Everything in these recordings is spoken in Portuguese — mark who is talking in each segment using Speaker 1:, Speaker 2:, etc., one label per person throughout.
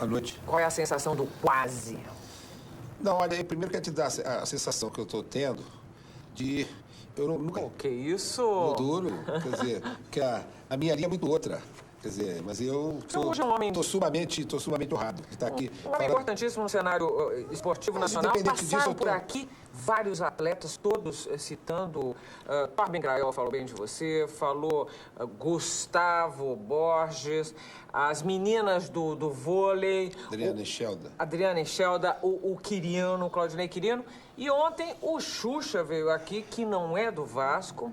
Speaker 1: Boa noite.
Speaker 2: Qual é a sensação do quase?
Speaker 1: Não, olha, primeiro quero te dar a sensação que eu estou tendo de... Eu nunca...
Speaker 2: O que isso?
Speaker 1: Duro, quer dizer, que a minha linha é muito outra. Quer dizer, mas eu
Speaker 2: hoje é um homem...
Speaker 1: tô sumamente honrado de estar aqui.
Speaker 2: Um homem importantíssimo no cenário esportivo nacional. Passaram por aqui vários atletas, todos citando... Torben Grael falou bem de você, falou Gustavo Borges, as meninas do vôlei... Adriana Schelda, o Quiriano, Claudinei Quiriano. E ontem o Xuxa veio aqui, que não é do Vasco...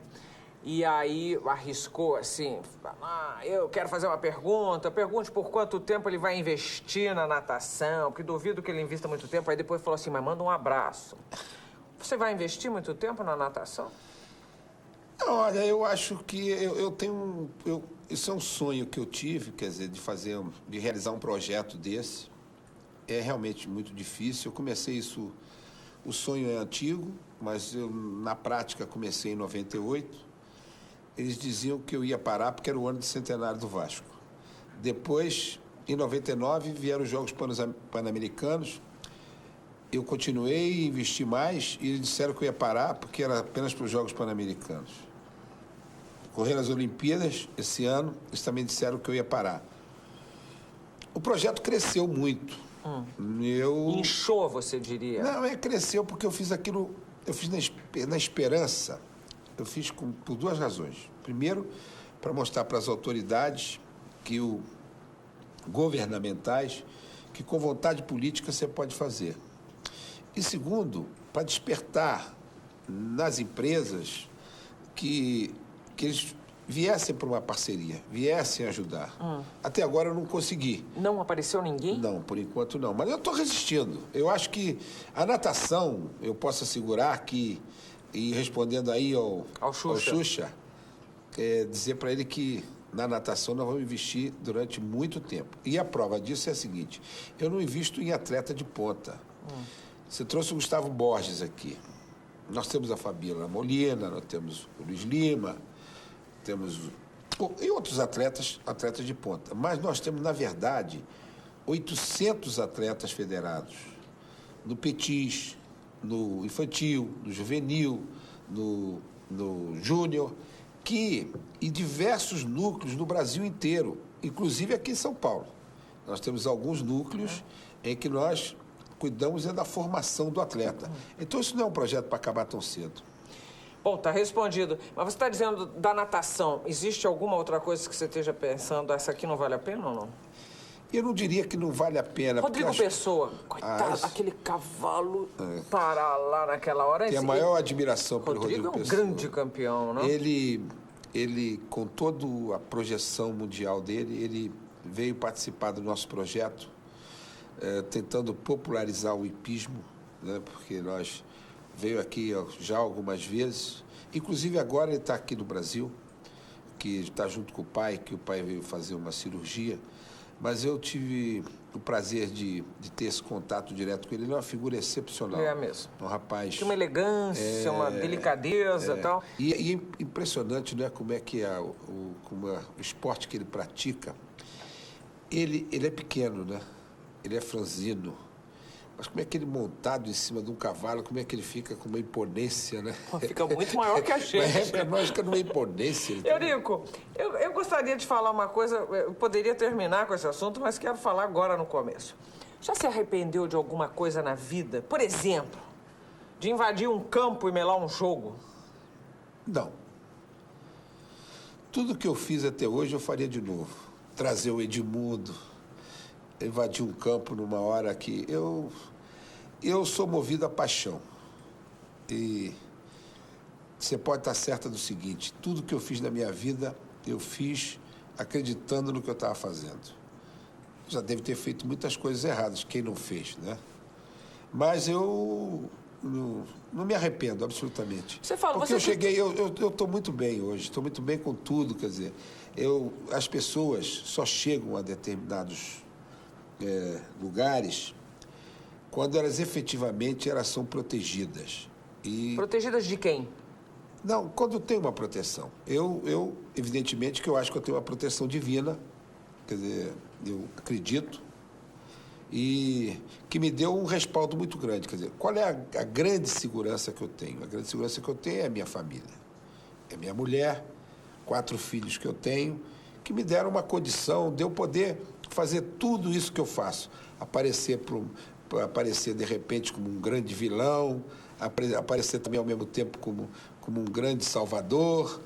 Speaker 2: E aí arriscou assim, eu quero fazer uma pergunta, pergunte por quanto tempo ele vai investir na natação, porque duvido que ele invista muito tempo. Aí depois falou assim, mas manda um abraço. Você vai investir muito tempo na natação?
Speaker 1: Não, olha, eu acho que eu tenho... isso é um sonho que eu tive, quer dizer, de realizar um projeto desse. É realmente muito difícil. Eu comecei isso... O sonho é antigo, mas eu, na prática, comecei em 98. Eles diziam que eu ia parar porque era o ano de centenário do Vasco. Depois, em 99, vieram os Jogos Pan-Americanos. Eu continuei, investi mais e eles disseram que eu ia parar porque era apenas para os Jogos Pan-Americanos. Correram as Olimpíadas esse ano, eles também disseram que eu ia parar. O projeto cresceu muito.
Speaker 2: Inchou, você diria?
Speaker 1: Não, cresceu porque eu fiz aquilo, eu fiz na esperança. Eu fiz por duas razões. Primeiro, para mostrar para as autoridades governamentais que com vontade política você pode fazer. E segundo, para despertar nas empresas que eles viessem para uma parceria, viessem ajudar. Até agora eu não consegui.
Speaker 2: Não apareceu ninguém?
Speaker 1: Não, por enquanto não. Mas eu estou resistindo. Eu acho que a natação, eu posso assegurar que... E respondendo aí ao Xuxa, dizer para ele que na natação nós vamos investir durante muito tempo. E a prova disso é a seguinte, eu não invisto em atleta de ponta. Você trouxe o Gustavo Borges aqui. Nós temos a Fabíola Molina, nós temos o Luiz Lima, temos... E outros atletas de ponta. Mas nós temos, na verdade, 800 atletas federados. No Petis, no infantil, no juvenil, no júnior, e diversos núcleos no Brasil inteiro, inclusive aqui em São Paulo. Nós temos alguns núcleos em que nós cuidamos da formação do atleta. Então, isso não é um projeto para acabar tão cedo.
Speaker 2: Bom, tá respondido. Mas você está dizendo da natação, existe alguma outra coisa que você esteja pensando, essa aqui não vale a pena ou não?
Speaker 1: Eu não diria que não vale a pena.
Speaker 2: Rodrigo Pessoa, coitado, aquele cavalo parar lá naquela hora.
Speaker 1: Tem a maior admiração pelo Rodrigo Pessoa.
Speaker 2: Rodrigo é um grande campeão, não?
Speaker 1: Ele, com toda a projeção mundial dele, ele veio participar do nosso projeto, tentando popularizar o hipismo, né? Porque nós veio aqui já algumas vezes. Inclusive agora ele está aqui no Brasil, que está junto com o pai, que o pai veio fazer uma cirurgia. Mas eu tive o prazer de ter esse contato direto com ele. Ele é uma figura excepcional.
Speaker 2: É mesmo.
Speaker 1: Um rapaz...
Speaker 2: Tem uma elegância, uma delicadeza e tal.
Speaker 1: E é impressionante, né, como é que o esporte que ele pratica. Ele é pequeno, né? Ele é franzino. Mas como é que ele montado em cima de um cavalo, como é que ele fica com uma imponência, né?
Speaker 2: Fica muito maior que a gente.
Speaker 1: Nós fica numa imponência.
Speaker 2: Eurico, eu gostaria de falar uma coisa, eu poderia terminar com esse assunto, mas quero falar agora no começo. Já se arrependeu de alguma coisa na vida? Por exemplo, de invadir um campo e melar um jogo?
Speaker 1: Não. Tudo que eu fiz até hoje eu faria de novo. Trazer o Edmundo, invadir um campo numa hora que eu sou movido a paixão. E você pode estar certa do seguinte, tudo que eu fiz na minha vida, eu fiz acreditando no que eu estava fazendo. Já deve ter feito muitas coisas erradas, quem não fez, né? Mas eu não me arrependo, absolutamente.
Speaker 2: Você fala,
Speaker 1: porque eu cheguei, eu estou muito bem hoje, estou muito bem com tudo, quer dizer, as pessoas só chegam a determinados lugares quando elas efetivamente são protegidas.
Speaker 2: Protegidas de quem?
Speaker 1: Não, quando tem uma proteção. Eu evidentemente, que eu acho que eu tenho uma proteção divina, quer dizer, eu acredito e que me deu um respaldo muito grande. Quer dizer, qual é a grande segurança que eu tenho? A grande segurança que eu tenho é a minha família. É minha mulher, 4 filhos que eu tenho, que me deram uma condição de eu poder fazer tudo isso que eu faço. Aparecer de repente como um grande vilão, aparecer também ao mesmo tempo como um grande salvador,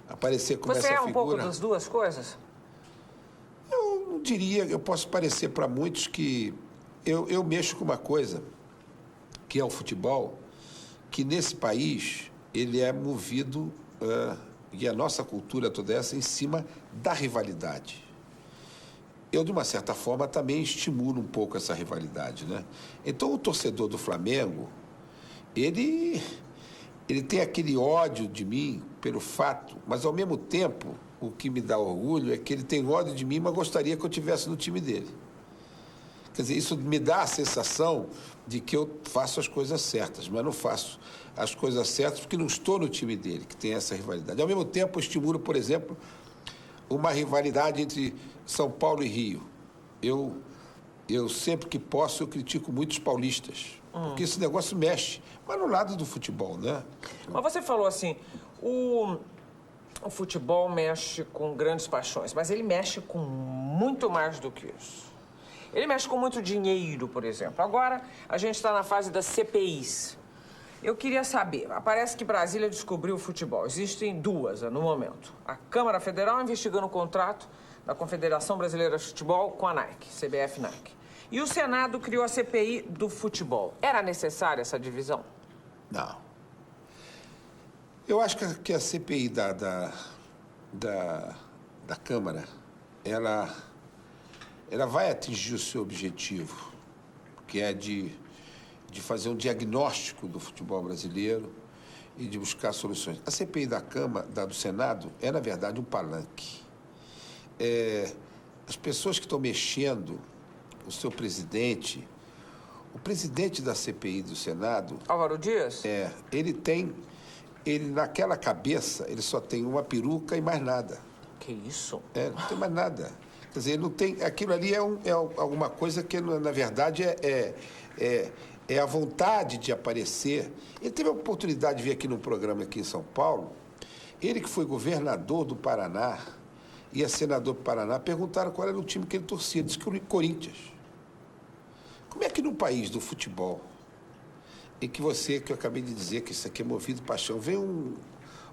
Speaker 1: aparecer como essa figura...
Speaker 2: Você é um pouco das duas coisas?
Speaker 1: Eu não diria, eu posso parecer para muitos que eu mexo com uma coisa, que é o futebol, que nesse país ele é movido, e a nossa cultura toda essa, em cima da rivalidade. Eu, de uma certa forma, também estimulo um pouco essa rivalidade, né? Então, o torcedor do Flamengo, ele tem aquele ódio de mim pelo fato, mas, ao mesmo tempo, o que me dá orgulho é que ele tem ódio de mim, mas gostaria que eu estivesse no time dele. Quer dizer, isso me dá a sensação de que eu faço as coisas certas, mas não faço as coisas certas porque não estou no time dele, que tem essa rivalidade. Ao mesmo tempo, eu estimulo, por exemplo, uma rivalidade entre São Paulo e Rio. Eu sempre que posso, eu critico muitos paulistas, porque esse negócio mexe, mas no lado do futebol, né?
Speaker 2: Mas você falou assim, o futebol mexe com grandes paixões, mas ele mexe com muito mais do que isso. Ele mexe com muito dinheiro, por exemplo. Agora, a gente está na fase das CPIs. Eu queria saber, parece que Brasília descobriu o futebol. Existem 2 no momento. A Câmara Federal investigando o contrato da Confederação Brasileira de Futebol com a Nike, CBF Nike. E o Senado criou a CPI do futebol. Era necessária essa divisão?
Speaker 1: Não. Eu acho que a CPI da Câmara, ela vai atingir o seu objetivo, que é de fazer um diagnóstico do futebol brasileiro e de buscar soluções. A CPI da Câmara, do Senado, é, na verdade, um palanque. As pessoas que estão mexendo, o seu presidente, o presidente da CPI do Senado...
Speaker 2: Álvaro Dias?
Speaker 1: Ele naquela cabeça, ele só tem uma peruca e mais nada.
Speaker 2: Que isso?
Speaker 1: Não tem mais nada. Quer dizer, não tem, aquilo ali é alguma coisa que, na verdade, é a vontade de aparecer. Ele teve a oportunidade de vir aqui num programa aqui em São Paulo. Ele que foi governador do Paraná e é senador do Paraná, perguntaram qual era o time que ele torcia. Disse que o Corinthians. Como é que num país do futebol, em que eu acabei de dizer que isso aqui é movido paixão, vem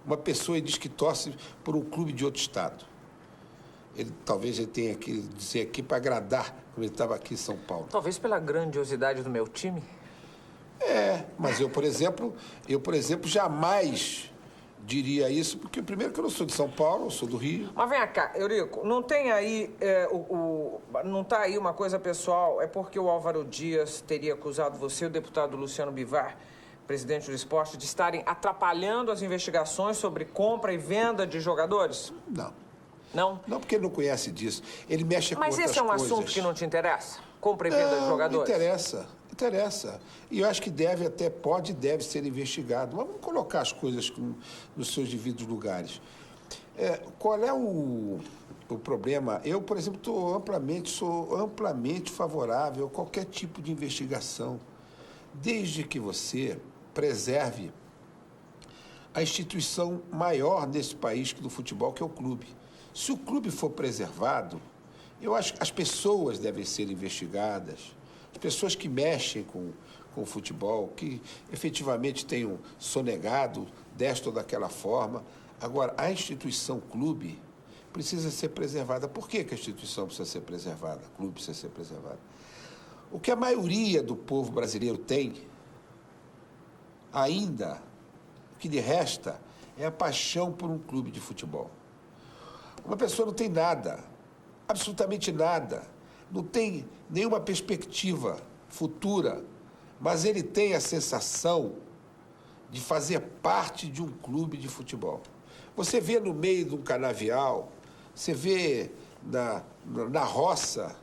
Speaker 1: uma pessoa e diz que torce por um clube de outro estado? Talvez ele tenha que dizer aqui para agradar, quando ele estava aqui em São Paulo.
Speaker 2: Talvez pela grandiosidade do meu time?
Speaker 1: Mas eu, por exemplo, jamais diria isso, porque primeiro que eu não sou de São Paulo, eu sou do Rio.
Speaker 2: Mas vem cá, Eurico, não tem aí, não está aí uma coisa pessoal, é porque o Álvaro Dias teria acusado você e o deputado Luciano Bivar, presidente do esporte, de estarem atrapalhando as investigações sobre compra e venda de jogadores?
Speaker 1: Não.
Speaker 2: Não?
Speaker 1: Não, porque ele não conhece disso. Ele mexe com outras coisas.
Speaker 2: Mas esse é um assunto que não te interessa? Compra e venda de jogadores?
Speaker 1: Interessa. E eu acho que deve ser investigado. Mas vamos colocar as coisas nos seus devidos lugares. Qual é o problema? Eu, por exemplo, sou amplamente favorável a qualquer tipo de investigação, desde que você preserve a instituição maior nesse país do futebol, que é o clube. Se o clube for preservado, eu acho que as pessoas devem ser investigadas, as pessoas que mexem com o futebol, que efetivamente tenham sonegado desta ou daquela forma. Agora, a instituição clube precisa ser preservada. Por que a instituição precisa ser preservada? O clube precisa ser preservado. O que a maioria do povo brasileiro tem, ainda, o que lhe resta é a paixão por um clube de futebol. Uma pessoa não tem nada, absolutamente nada, não tem nenhuma perspectiva futura, mas ele tem a sensação de fazer parte de um clube de futebol. Você vê no meio de um canavial, você vê na roça,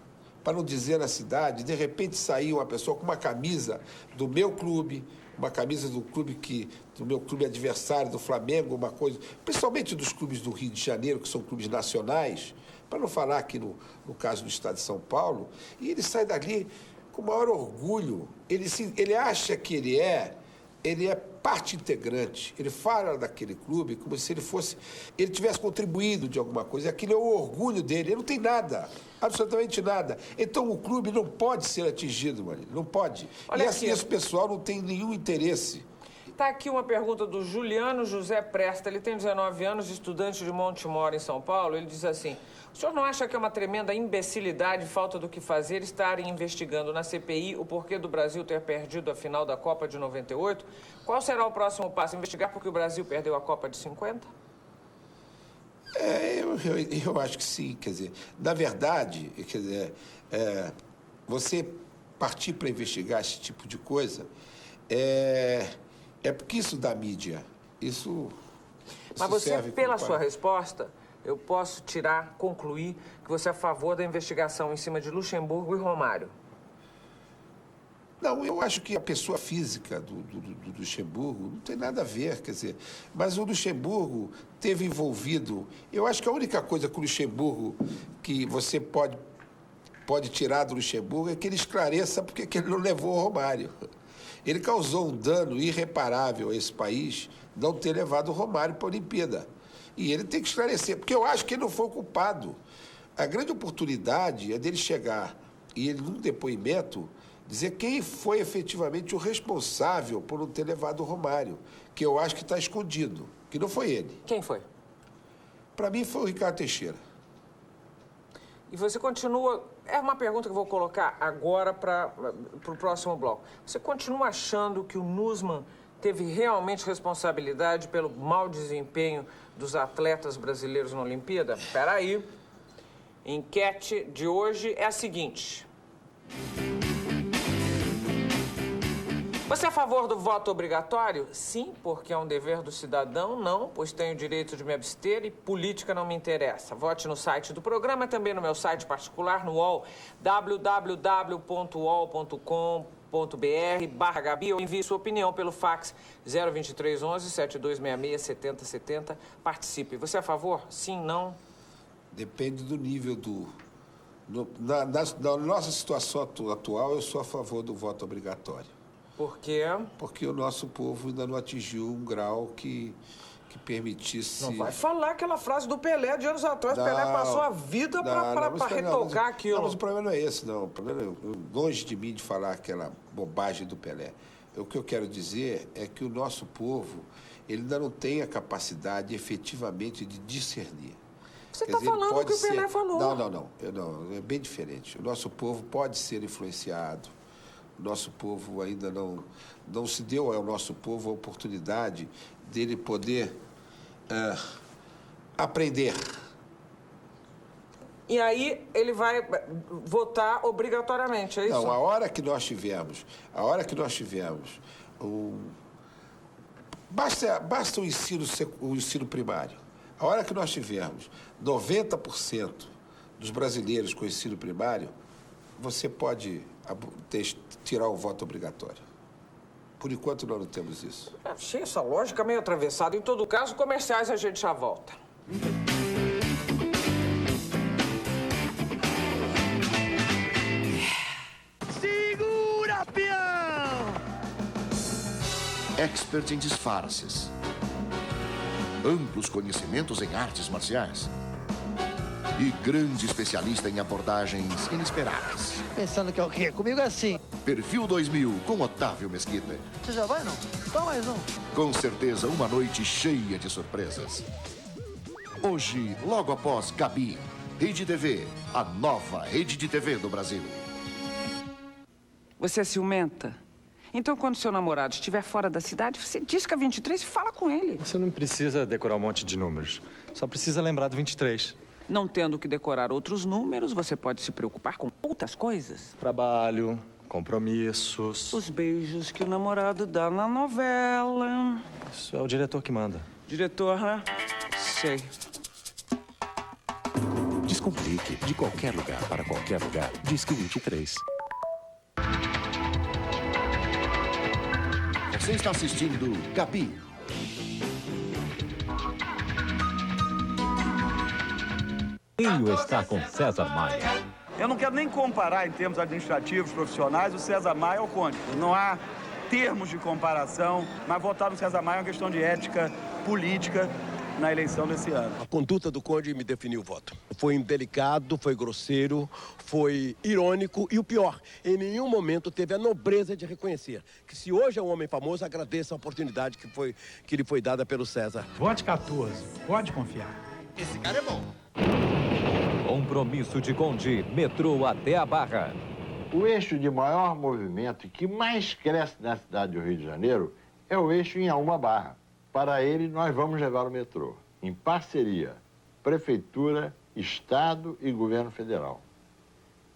Speaker 1: para não dizer na cidade, de repente sair uma pessoa com uma camisa do meu clube, uma camisa do meu clube adversário, do Flamengo, uma coisa, principalmente dos clubes do Rio de Janeiro, que são clubes nacionais, para não falar aqui no caso do estado de São Paulo, e ele sai dali com o maior orgulho. Ele acha que ele é parte integrante. Ele fala daquele clube como se ele tivesse contribuído de alguma coisa. Aquilo é o orgulho dele. Ele não tem nada, absolutamente nada. Então o clube não pode ser atingido, Marília, não pode.
Speaker 2: Olha
Speaker 1: e assim,
Speaker 2: aqui.
Speaker 1: esse pessoal não tem nenhum interesse.
Speaker 2: Está aqui uma pergunta do Juliano José Presta. Ele tem 19 anos, estudante de Montemor, em São Paulo. Ele diz assim: o senhor não acha que é uma tremenda imbecilidade, falta do que fazer, estarem investigando na CPI o porquê do Brasil ter perdido a final da Copa de 98? Qual será o próximo passo? Investigar porque o Brasil perdeu a Copa de 50?
Speaker 1: Eu acho que sim. Quer dizer, na verdade, você partir para investigar esse tipo de coisa é porque isso dá mídia.
Speaker 2: Mas você, pela sua resposta, eu posso concluir que você é a favor da investigação em cima de Luxemburgo e Romário.
Speaker 1: Não, eu acho que a pessoa física do Luxemburgo não tem nada a ver, quer dizer, mas o Luxemburgo teve envolvido. Eu acho que a única coisa que o Luxemburgo, que você pode tirar do Luxemburgo, é que ele esclareça porque que ele não levou o Romário. Ele causou um dano irreparável a esse país não ter levado o Romário para a Olimpíada. E ele tem que esclarecer, porque eu acho que ele não foi o culpado. A grande oportunidade é dele chegar e ele, num depoimento, dizer quem foi efetivamente o responsável por não ter levado o Romário, que eu acho que está escondido, que não foi ele.
Speaker 2: Quem foi?
Speaker 1: Para mim foi o Ricardo Teixeira.
Speaker 2: E você continua... É uma pergunta que eu vou colocar agora para o próximo bloco. Você continua achando que o Nussmann teve realmente responsabilidade pelo mau desempenho dos atletas brasileiros na Olimpíada? Espera aí. Enquete de hoje é a seguinte. Você é a favor do voto obrigatório? Sim, porque é um dever do cidadão. Não, pois tenho o direito de me abster e política não me interessa. Vote no site do programa, também no meu site particular, no UOL, www.uol.com.br/Gabi, ou envie sua opinião pelo fax 02311 7266 7070. Participe. Você é a favor? Sim, não?
Speaker 1: Depende do nível na nossa situação atual, eu sou a favor do voto obrigatório.
Speaker 2: Por quê?
Speaker 1: Porque o nosso povo ainda não atingiu um grau que permitisse...
Speaker 2: Não vai falar aquela frase do Pelé de anos atrás. Não, Pelé passou a vida para retocar aquilo.
Speaker 1: Não, mas o problema não é esse, não. O problema longe de mim de falar aquela bobagem do Pelé. O que eu quero dizer é que o nosso povo ele ainda não tem a capacidade efetivamente de discernir.
Speaker 2: Você está falando o que o Pelé falou.
Speaker 1: Não. É bem diferente. O nosso povo pode ser influenciado. O nosso povo ainda não se deu ao nosso povo a oportunidade dele poder aprender.
Speaker 2: E aí ele vai votar obrigatoriamente, é isso?
Speaker 1: Não, a hora que nós tivermos basta o ensino primário. A hora que nós tivermos 90% dos brasileiros com ensino primário, você pode tirar o voto obrigatório. Por enquanto, nós não temos isso.
Speaker 2: Achei essa lógica meio atravessada. Em todo caso, comerciais, a gente já volta.
Speaker 3: Segura, peão!
Speaker 4: Expert em disfarces. Amplos conhecimentos em artes marciais. E grande especialista em abordagens inesperadas.
Speaker 3: Pensando que é o quê? Comigo é assim.
Speaker 4: Perfil 2000 com Otávio Mesquita.
Speaker 3: Você já vai, não? Toma mais um.
Speaker 4: Com certeza, uma noite cheia de surpresas. Hoje, logo após Gabi, Rede TV, a nova rede de TV do Brasil.
Speaker 2: Você é ciumenta? Então, quando seu namorado estiver fora da cidade, você disca 23 e fala com ele.
Speaker 5: Você não precisa decorar um monte de números. Só precisa lembrar do 23.
Speaker 2: Não tendo que decorar outros números, você pode se preocupar com outras coisas.
Speaker 5: Trabalho, compromissos.
Speaker 2: Os beijos que o namorado dá na novela.
Speaker 5: Isso é o diretor que manda.
Speaker 2: Diretor, né? Sei.
Speaker 6: Descomplique. De qualquer lugar para qualquer lugar. Disque 23.
Speaker 4: Você está assistindo Gabi.
Speaker 7: Rio está com César Maia. Eu não quero nem comparar em termos administrativos, profissionais, o César Maia ao Conde. Não há termos de comparação, mas votar no César Maia é uma questão de ética política na eleição desse ano.
Speaker 8: A conduta do Conde me definiu o voto. Foi indelicado, foi grosseiro, foi irônico e o pior, em nenhum momento teve a nobreza de reconhecer que se hoje é um homem famoso, agradeça a oportunidade que lhe foi dada pelo César.
Speaker 9: Vote 14, pode confiar.
Speaker 10: Esse cara é bom.
Speaker 11: Compromisso de Conde, metrô até a Barra.
Speaker 12: O eixo de maior movimento e que mais cresce na cidade do Rio de Janeiro é o eixo Inhaúma-Barra. Para ele, nós vamos levar o metrô, em parceria, Prefeitura, Estado e Governo Federal.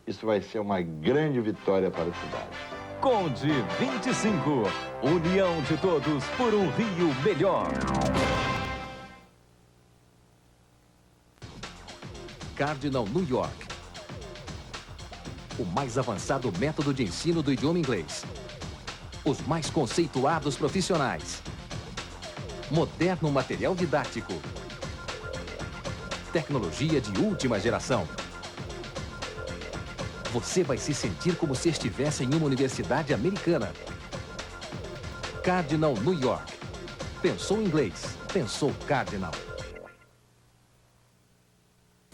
Speaker 12: Isso vai ser uma grande vitória para a cidade.
Speaker 11: Conde 25, união de todos por um Rio melhor. Cardinal New York. O mais avançado método de ensino do idioma inglês. Os mais conceituados profissionais. Moderno material didático. Tecnologia de última geração. Você vai se sentir como se estivesse em uma universidade americana. Cardinal New York. Pensou inglês, pensou Cardinal.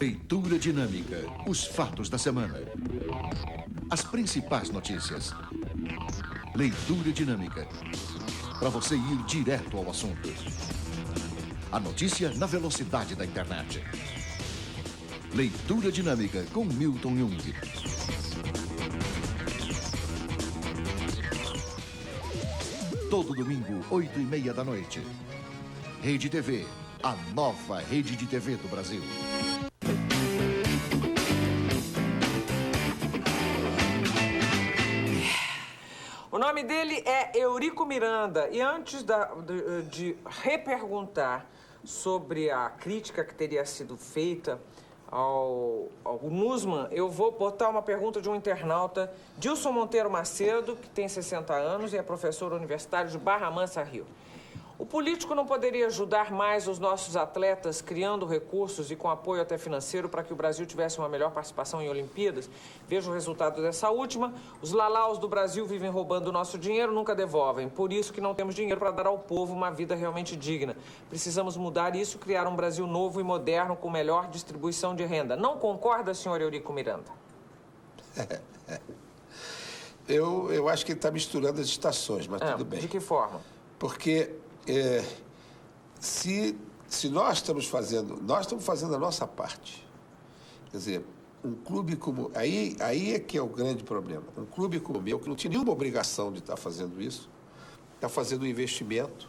Speaker 4: Leitura dinâmica. Os fatos da semana. As principais notícias. Leitura dinâmica. Para você ir direto ao assunto. A notícia na velocidade da internet. Leitura dinâmica com Milton Jung. Todo domingo, 8h30 da noite. Rede TV, a nova rede de TV do Brasil.
Speaker 2: O nome dele é Eurico Miranda. E antes de reperguntar sobre a crítica que teria sido feita ao Nussmann, eu vou botar uma pergunta de um internauta, Dilson Monteiro Macedo, que tem 60 anos e é professor universitário de Barra Mansa, Rio. O político não poderia ajudar mais os nossos atletas criando recursos e com apoio até financeiro para que o Brasil tivesse uma melhor participação em Olimpíadas? Veja o resultado dessa última. Os lalaus do Brasil vivem roubando o nosso dinheiro, nunca devolvem. Por isso que não temos dinheiro para dar ao povo uma vida realmente digna. Precisamos mudar isso, criar um Brasil novo e moderno com melhor distribuição de renda. Não concorda, senhor Eurico Miranda?
Speaker 1: Eu acho que ele está misturando as estações, mas tudo bem.
Speaker 2: De que forma?
Speaker 1: Porque se nós estamos fazendo a nossa parte. Quer dizer, um clube como... Aí é que é o grande problema. Um clube como o meu, que não tinha nenhuma obrigação de estar fazendo isso, está fazendo um investimento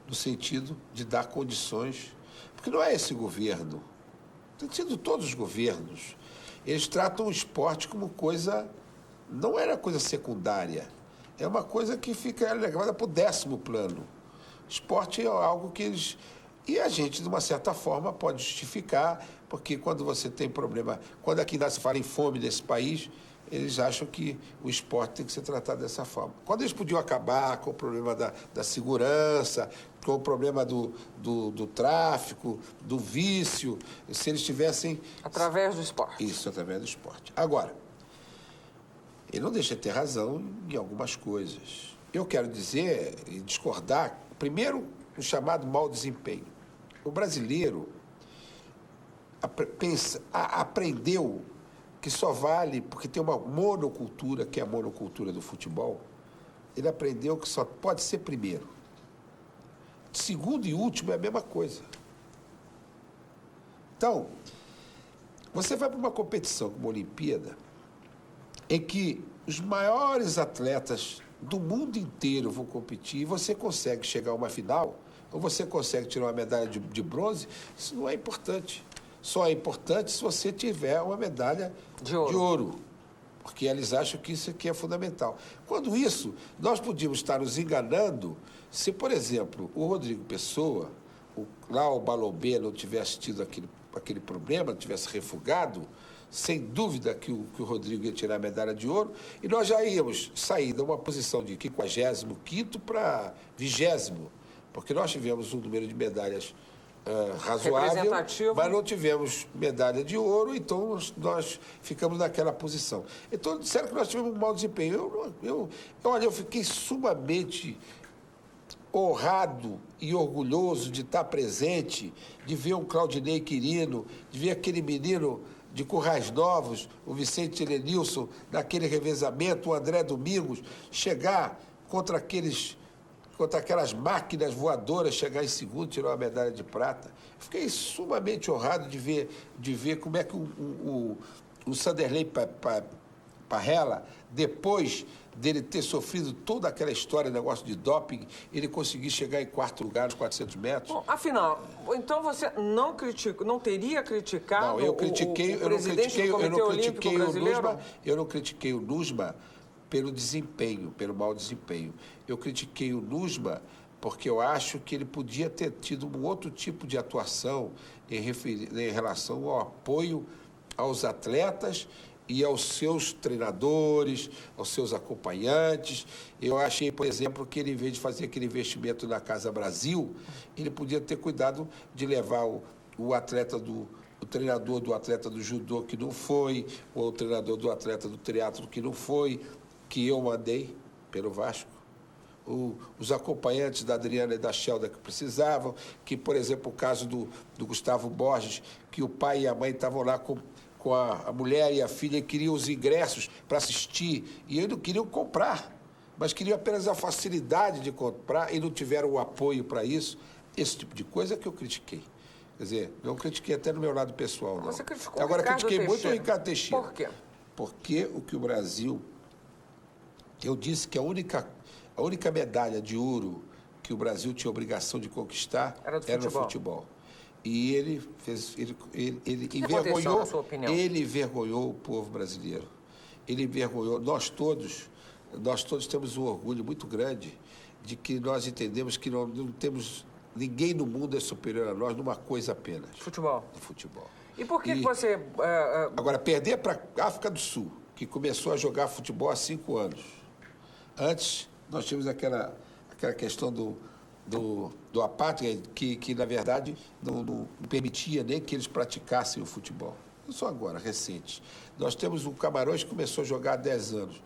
Speaker 1: no sentido de dar condições. Porque não é esse governo, tem sido todos os governos. Eles tratam o esporte como coisa... Não era coisa secundária. É uma coisa que fica levada para o 10º plano. Esporte é algo que eles... E a gente, de uma certa forma, pode justificar, porque quando você tem problema... Quando aqui se fala em fome nesse país, eles acham que o esporte tem que ser tratado dessa forma. Quando eles podiam acabar com o problema da segurança, com o problema do tráfico, do vício, se eles tivessem...
Speaker 2: Através do esporte.
Speaker 1: Isso, através do esporte. Agora, ele não deixa de ter razão em algumas coisas. Eu quero dizer e discordar, primeiro, o chamado mau desempenho. O brasileiro aprendeu que só vale porque tem uma monocultura, que é a monocultura do futebol. Ele aprendeu que só pode ser primeiro. Segundo e último é a mesma coisa. Então, você vai para uma competição como a Olimpíada, em que os maiores atletas do mundo inteiro vão competir e você consegue chegar a uma final, ou você consegue tirar uma medalha de bronze, isso não é importante. Só é importante se você tiver uma medalha de ouro. Porque eles acham que isso aqui é fundamental. Quando isso, nós podíamos estar nos enganando se, por exemplo, o Rodrigo Pessoa, lá o Balobé não tivesse tido aquele problema, não tivesse refugado, sem dúvida que o Rodrigo ia tirar a medalha de ouro, e nós já íamos sair de uma posição de 55º para 20º, porque nós tivemos um número de medalhas razoável, mas não tivemos medalha de ouro, então nós ficamos naquela posição. Então, disseram que nós tivemos um mau desempenho. Olha, eu fiquei sumamente honrado e orgulhoso de estar presente, de ver um Claudinei Quirino, de ver aquele menino de Currais Novos, o Vicente Elenilson, naquele revezamento, o André Domingos, chegar contra aquelas máquinas voadoras, chegar em segundo, tirar uma medalha de prata. Fiquei sumamente honrado de ver como é que o Sanderley Parrella, depois dele ter sofrido toda aquela história, negócio de doping, ele conseguiu chegar em 4º lugar nos 400 metros.
Speaker 2: Bom, afinal, então você não teria criticado
Speaker 1: o presidente do Comitê Olímpico Brasileiro? Eu não critiquei o NUSMA pelo desempenho, pelo mau desempenho. Eu critiquei o NUSMA porque eu acho que ele podia ter tido um outro tipo de atuação em relação ao apoio aos atletas e aos seus treinadores, aos seus acompanhantes. Eu achei, por exemplo, que ele, em vez de fazer aquele investimento na Casa Brasil, ele podia ter cuidado de levar o treinador do atleta do judô que não foi, ou o treinador do atleta do teatro que não foi, que eu mandei pelo Vasco. Os acompanhantes da Adriana e da Shelda que precisavam, que, por exemplo, o caso do Gustavo Borges, que o pai e a mãe estavam lá com a mulher e a filha e queriam os ingressos para assistir, e eles não queriam comprar, mas queriam apenas a facilidade de comprar e não tiveram o apoio para isso. Esse tipo de coisa que eu critiquei. Quer dizer, não critiquei até no meu lado pessoal, não.
Speaker 2: Você criticou
Speaker 1: Agora, critiquei
Speaker 2: Teixeira.
Speaker 1: muito o Ricardo Teixeira.
Speaker 2: Por quê?
Speaker 1: Porque o que o Brasil... Eu disse que a única medalha de ouro que o Brasil tinha obrigação de conquistar era no futebol. E ele envergonhou, ele envergonhou o povo brasileiro. Ele envergonhou. Nós todos temos um orgulho muito grande de que nós entendemos que não temos... Ninguém no mundo é superior a nós numa coisa apenas.
Speaker 2: Futebol.
Speaker 1: Futebol.
Speaker 2: E por que você...
Speaker 1: Agora, perder para a África do Sul, que começou a jogar futebol há 5 anos. Antes, nós tínhamos aquela questão do apátrida, que na verdade, não permitia nem que eles praticassem o futebol. Não só agora, recente. Nós temos o Camarões que começou a jogar há 10 anos.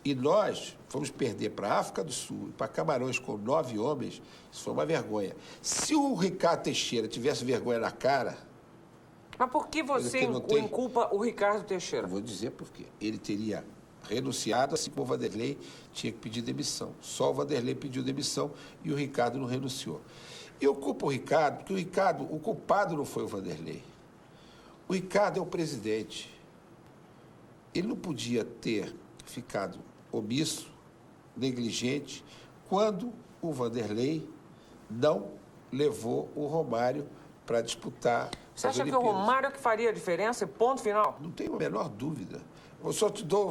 Speaker 1: E nós fomos perder para a África do Sul e para Camarões com 9 homens, isso foi uma vergonha. Se o Ricardo Teixeira tivesse vergonha na cara...
Speaker 2: Mas por que você inculpa o Ricardo Teixeira?
Speaker 1: Eu vou dizer por quê. Ele teria renunciado, assim como o Vanderlei tinha que pedir demissão. Só o Vanderlei pediu demissão e o Ricardo não renunciou. Eu culpo o Ricardo, porque o culpado não foi o Vanderlei. O Ricardo é o presidente. Ele não podia ter ficado omisso, negligente, quando o Vanderlei não levou o Romário para disputar.
Speaker 2: Você acha que o Romário que faria a diferença? Ponto final?
Speaker 1: Não tenho a menor dúvida. Eu só te dou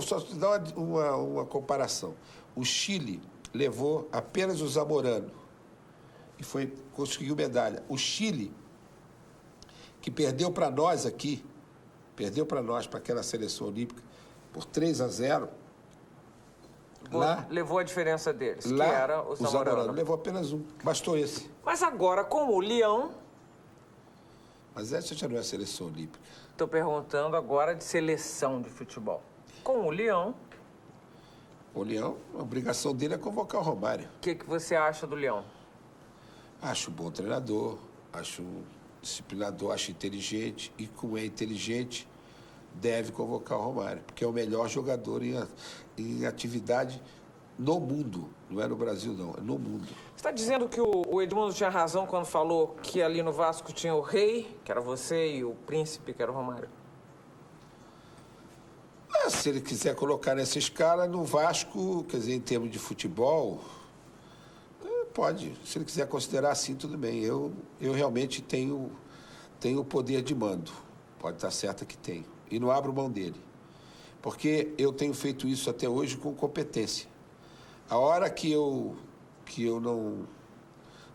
Speaker 1: uma comparação. O Chile levou apenas o Zamorano e conseguiu medalha. O Chile, que perdeu para nós aqui, para aquela seleção olímpica, por 3-0,
Speaker 2: levou a diferença deles, que era o Zamorano.
Speaker 1: Levou apenas um, bastou esse.
Speaker 2: Mas agora, com o Leão...
Speaker 1: Mas essa já não é seleção olímpica.
Speaker 2: Estou perguntando agora de seleção de futebol. Com o Leão...
Speaker 1: O Leão, a obrigação dele é convocar o Romário.
Speaker 2: O que você acha do Leão?
Speaker 1: Acho bom treinador, acho disciplinador, acho inteligente. E como é inteligente, deve convocar o Romário, porque é o melhor jogador em atividade no mundo. Não é no Brasil, não, é no mundo.
Speaker 2: Você está dizendo que o Edmundo tinha razão quando falou que ali no Vasco tinha o rei, que era você, e o príncipe, que era o Romário?
Speaker 1: Se ele quiser colocar nessa escala, no Vasco, quer dizer, em termos de futebol, pode. Se ele quiser considerar assim, tudo bem. Eu realmente tenho o poder de mando. Pode estar certo que tenho. E não abro mão dele. Porque eu tenho feito isso até hoje com competência. A hora que eu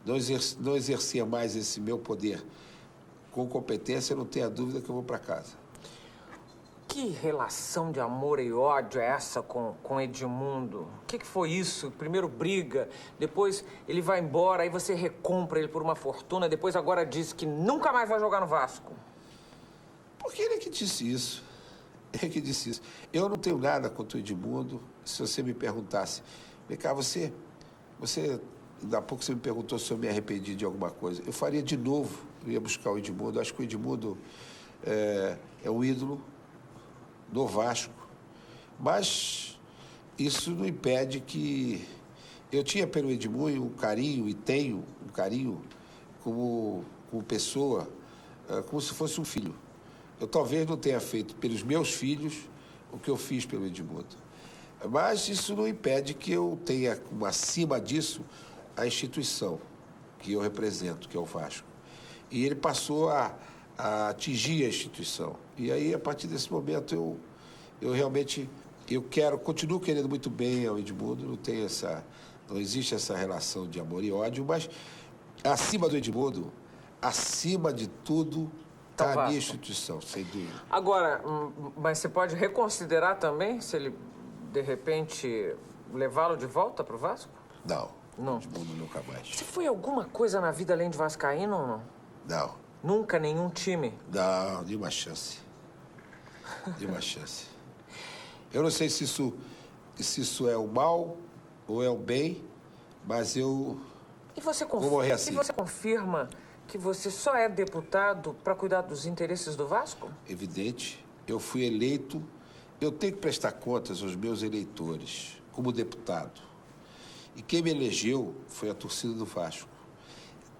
Speaker 1: não exercia mais esse meu poder com competência, eu não tenho a dúvida que eu vou para casa.
Speaker 2: Que relação de amor e ódio é essa com Edmundo? O que foi isso? Primeiro briga, depois ele vai embora, aí você recompra ele por uma fortuna, depois agora diz que nunca mais vai jogar no Vasco.
Speaker 1: Porque ele é que disse isso. Ele que disse isso. Eu não tenho nada contra o Edmundo. Se você me perguntasse, vem cá, você... Há pouco você me perguntou se eu me arrependi de alguma coisa. Eu faria de novo, eu ia buscar o Edmundo. Acho que o Edmundo é um ídolo do Vasco, mas isso não impede que eu tinha pelo Edmundo um carinho, e tenho um carinho como pessoa, como se fosse um filho. Eu talvez não tenha feito pelos meus filhos o que eu fiz pelo Edmundo, mas isso não impede que eu tenha, como acima disso, a instituição que eu represento, que é o Vasco. E ele passou a atingir a instituição. E aí, a partir desse momento, eu realmente continuo querendo muito bem ao Edmundo, não existe essa relação de amor e ódio, mas acima do Edmundo, acima de tudo, está a minha instituição, sem dúvida.
Speaker 2: Agora, mas você pode reconsiderar também, se ele, de repente, levá-lo de volta para o Vasco?
Speaker 1: Não.
Speaker 2: Não.
Speaker 1: Edmundo nunca mais.
Speaker 2: Você foi alguma coisa na vida além de vascaíno ou não?
Speaker 1: Não.
Speaker 2: Nunca nenhum time?
Speaker 1: Não, nenhuma chance. Nenhuma chance. Eu não sei se isso é o mal ou é o bem, mas eu vou morrer assim.
Speaker 2: E você confirma que você só é deputado para cuidar dos interesses do Vasco?
Speaker 1: Evidente. Eu fui eleito, eu tenho que prestar contas aos meus eleitores como deputado. E quem me elegeu foi a torcida do Vasco.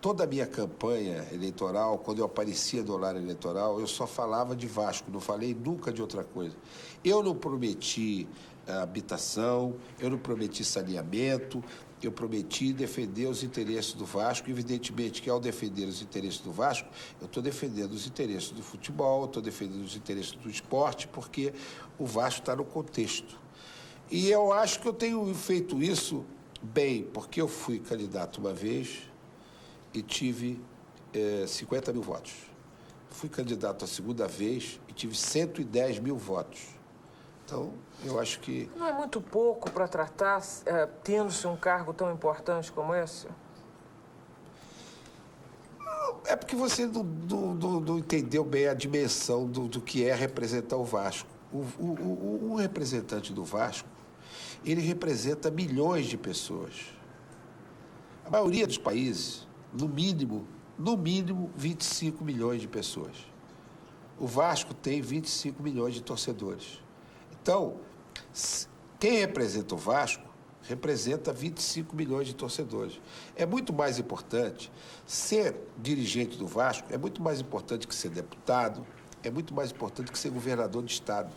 Speaker 1: Toda a minha campanha eleitoral, quando eu aparecia no horário eleitoral, eu só falava de Vasco, não falei nunca de outra coisa. Eu não prometi habitação, eu não prometi saneamento, eu prometi defender os interesses do Vasco. Evidentemente que ao defender os interesses do Vasco, eu estou defendendo os interesses do futebol, estou defendendo os interesses do esporte, porque o Vasco está no contexto. E eu acho que eu tenho feito isso bem, porque eu fui candidato uma vez e tive 50 mil votos. Fui candidato a segunda vez e tive 110 mil votos. Então, eu acho que...
Speaker 2: Não é muito pouco para tratar, tendo-se um cargo tão importante como esse?
Speaker 1: É porque você não entendeu bem a dimensão do que é representar o Vasco. O representante do Vasco, ele representa milhões de pessoas. A maioria dos países, no mínimo 25 milhões de pessoas. O Vasco tem 25 milhões de torcedores. Então, quem representa o Vasco representa 25 milhões de torcedores. É muito mais importante ser dirigente do Vasco, é muito mais importante que ser deputado, é muito mais importante que ser governador de estado.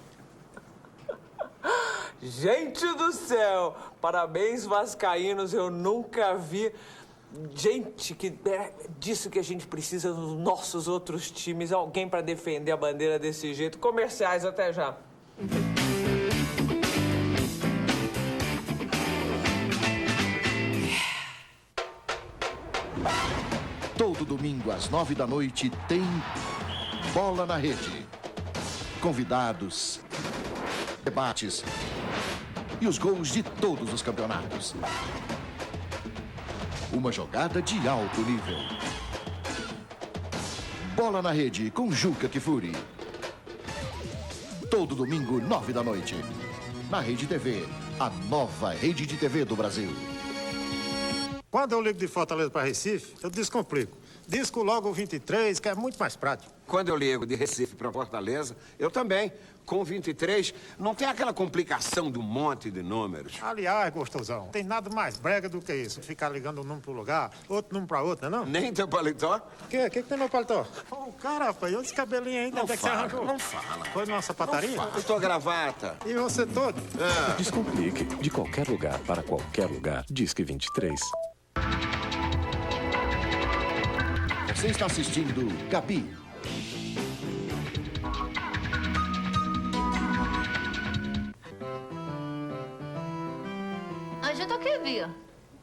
Speaker 2: Gente do céu! Parabéns, vascaínos, eu nunca vi gente que é disso que a gente precisa nos nossos outros times, alguém para defender a bandeira desse jeito. Comerciais, até já.
Speaker 4: Todo domingo às 9 da noite tem Bola na Rede. Convidados, debates e os gols de todos os campeonatos. Uma jogada de alto nível. Bola na Rede com Juca Kfouri. Todo domingo, 9 da noite. Na Rede TV, a nova rede de TV do Brasil.
Speaker 10: Quando eu ligo de Fortaleza para Recife, eu descomplico. Disco logo o 23, que é muito mais prático.
Speaker 13: Quando eu ligo de Recife para Fortaleza, eu também. Com 23, não tem aquela complicação de um monte de números.
Speaker 10: Aliás, gostosão, tem nada mais brega do que isso. Ficar ligando um número para um lugar, outro número para outro, não é não?
Speaker 13: Nem teu paletó?
Speaker 10: O que tem no meu paletó? Ô, cara, rapaz, olha esse cabelinho aí,
Speaker 13: não
Speaker 10: onde é que você arranjou?
Speaker 13: Não fala.
Speaker 10: Foi numa sapataria?
Speaker 13: E tua gravata?
Speaker 10: E você todo?
Speaker 6: Descomplique. De qualquer lugar para qualquer lugar. Disque 23.
Speaker 4: Você está assistindo Gabi.
Speaker 14: A gente aqui, Bia.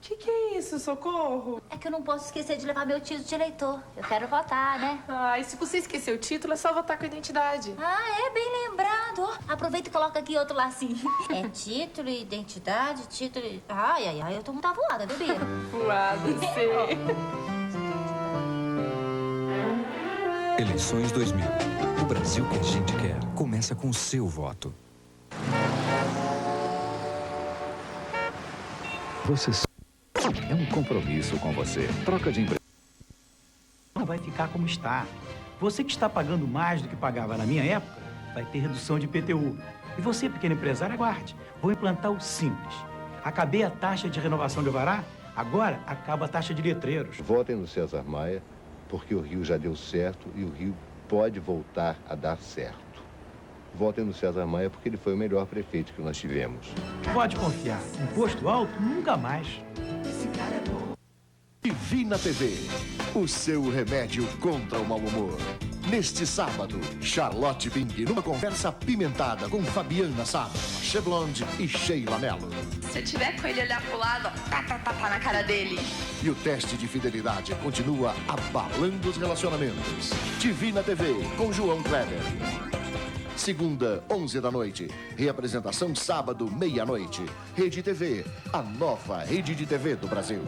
Speaker 14: Que é isso, Socorro?
Speaker 15: É que eu não posso esquecer de levar meu título de eleitor. Eu quero votar, né?
Speaker 14: Ah, e se você esquecer o título, é só votar com a identidade.
Speaker 15: Ah, é bem lembrado. Ó, aproveita e coloca aqui outro lacinho. É título, identidade, título... Ai, eu tô muito avoada, bebê.
Speaker 14: Voada, sei.
Speaker 16: Eleições 2000. O Brasil que a gente quer começa com o seu voto.
Speaker 11: Você é um compromisso com você. Troca de emprego.
Speaker 9: Não vai ficar como está. Você que está pagando mais do que pagava na minha época, vai ter redução de IPTU. E você, pequeno empresário, aguarde. Vou implantar o Simples. Acabei a taxa de renovação de alvará, agora acaba a taxa de letreiros.
Speaker 12: Votem no César Maia, porque o Rio já deu certo e o Rio pode voltar a dar certo. Votem no César Maia porque ele foi o melhor prefeito que nós tivemos.
Speaker 9: Pode confiar. Imposto alto, nunca mais.
Speaker 4: Esse cara é bom. Divina TV, o seu remédio contra o mau humor. Neste sábado, Charlotte Bing numa conversa apimentada com Fabiana Sama, Cheblonde e Sheila Mello.
Speaker 14: Se eu tiver com ele olhar pro lado, tá na cara dele.
Speaker 4: E o teste de fidelidade continua abalando os relacionamentos. Divina TV, com João Kleber. Segunda, 11 da noite. Reapresentação sábado, meia-noite. Rede TV, a nova rede de TV do Brasil.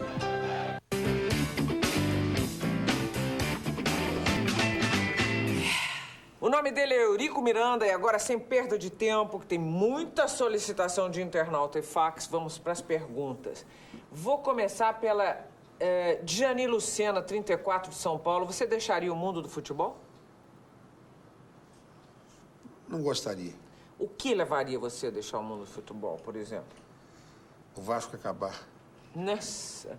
Speaker 2: O nome dele é Eurico Miranda e agora, sem perda de tempo, que tem muita solicitação de internauta e fax, vamos para as perguntas. Vou começar pela Diani Lucena, 34, de São Paulo. Você deixaria o mundo do futebol?
Speaker 1: Não gostaria.
Speaker 2: O que levaria você a deixar o mundo do futebol, por exemplo?
Speaker 1: O Vasco acabar.
Speaker 2: Nossa.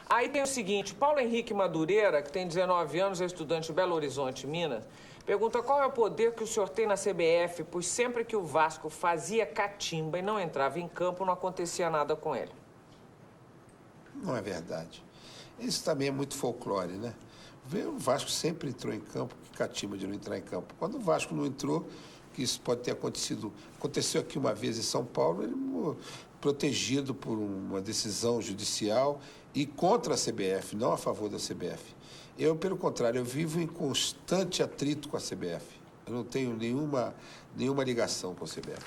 Speaker 2: Aí tem o seguinte, Paulo Henrique Madureira, que tem 19 anos, é estudante de Belo Horizonte, Minas, pergunta qual é o poder que o senhor tem na CBF, pois sempre que o Vasco fazia catimba e não entrava em campo, não acontecia nada com ele.
Speaker 1: Não é verdade. Isso também é muito folclore, né? O Vasco sempre entrou em campo, que catimba de não entrar em campo. Quando o Vasco não entrou, que isso pode ter acontecido, aconteceu aqui uma vez em São Paulo, ele protegido por uma decisão judicial e contra a CBF, não a favor da CBF. Eu, pelo contrário, eu vivo em constante atrito com a CBF. Eu não tenho nenhuma ligação com a CBF.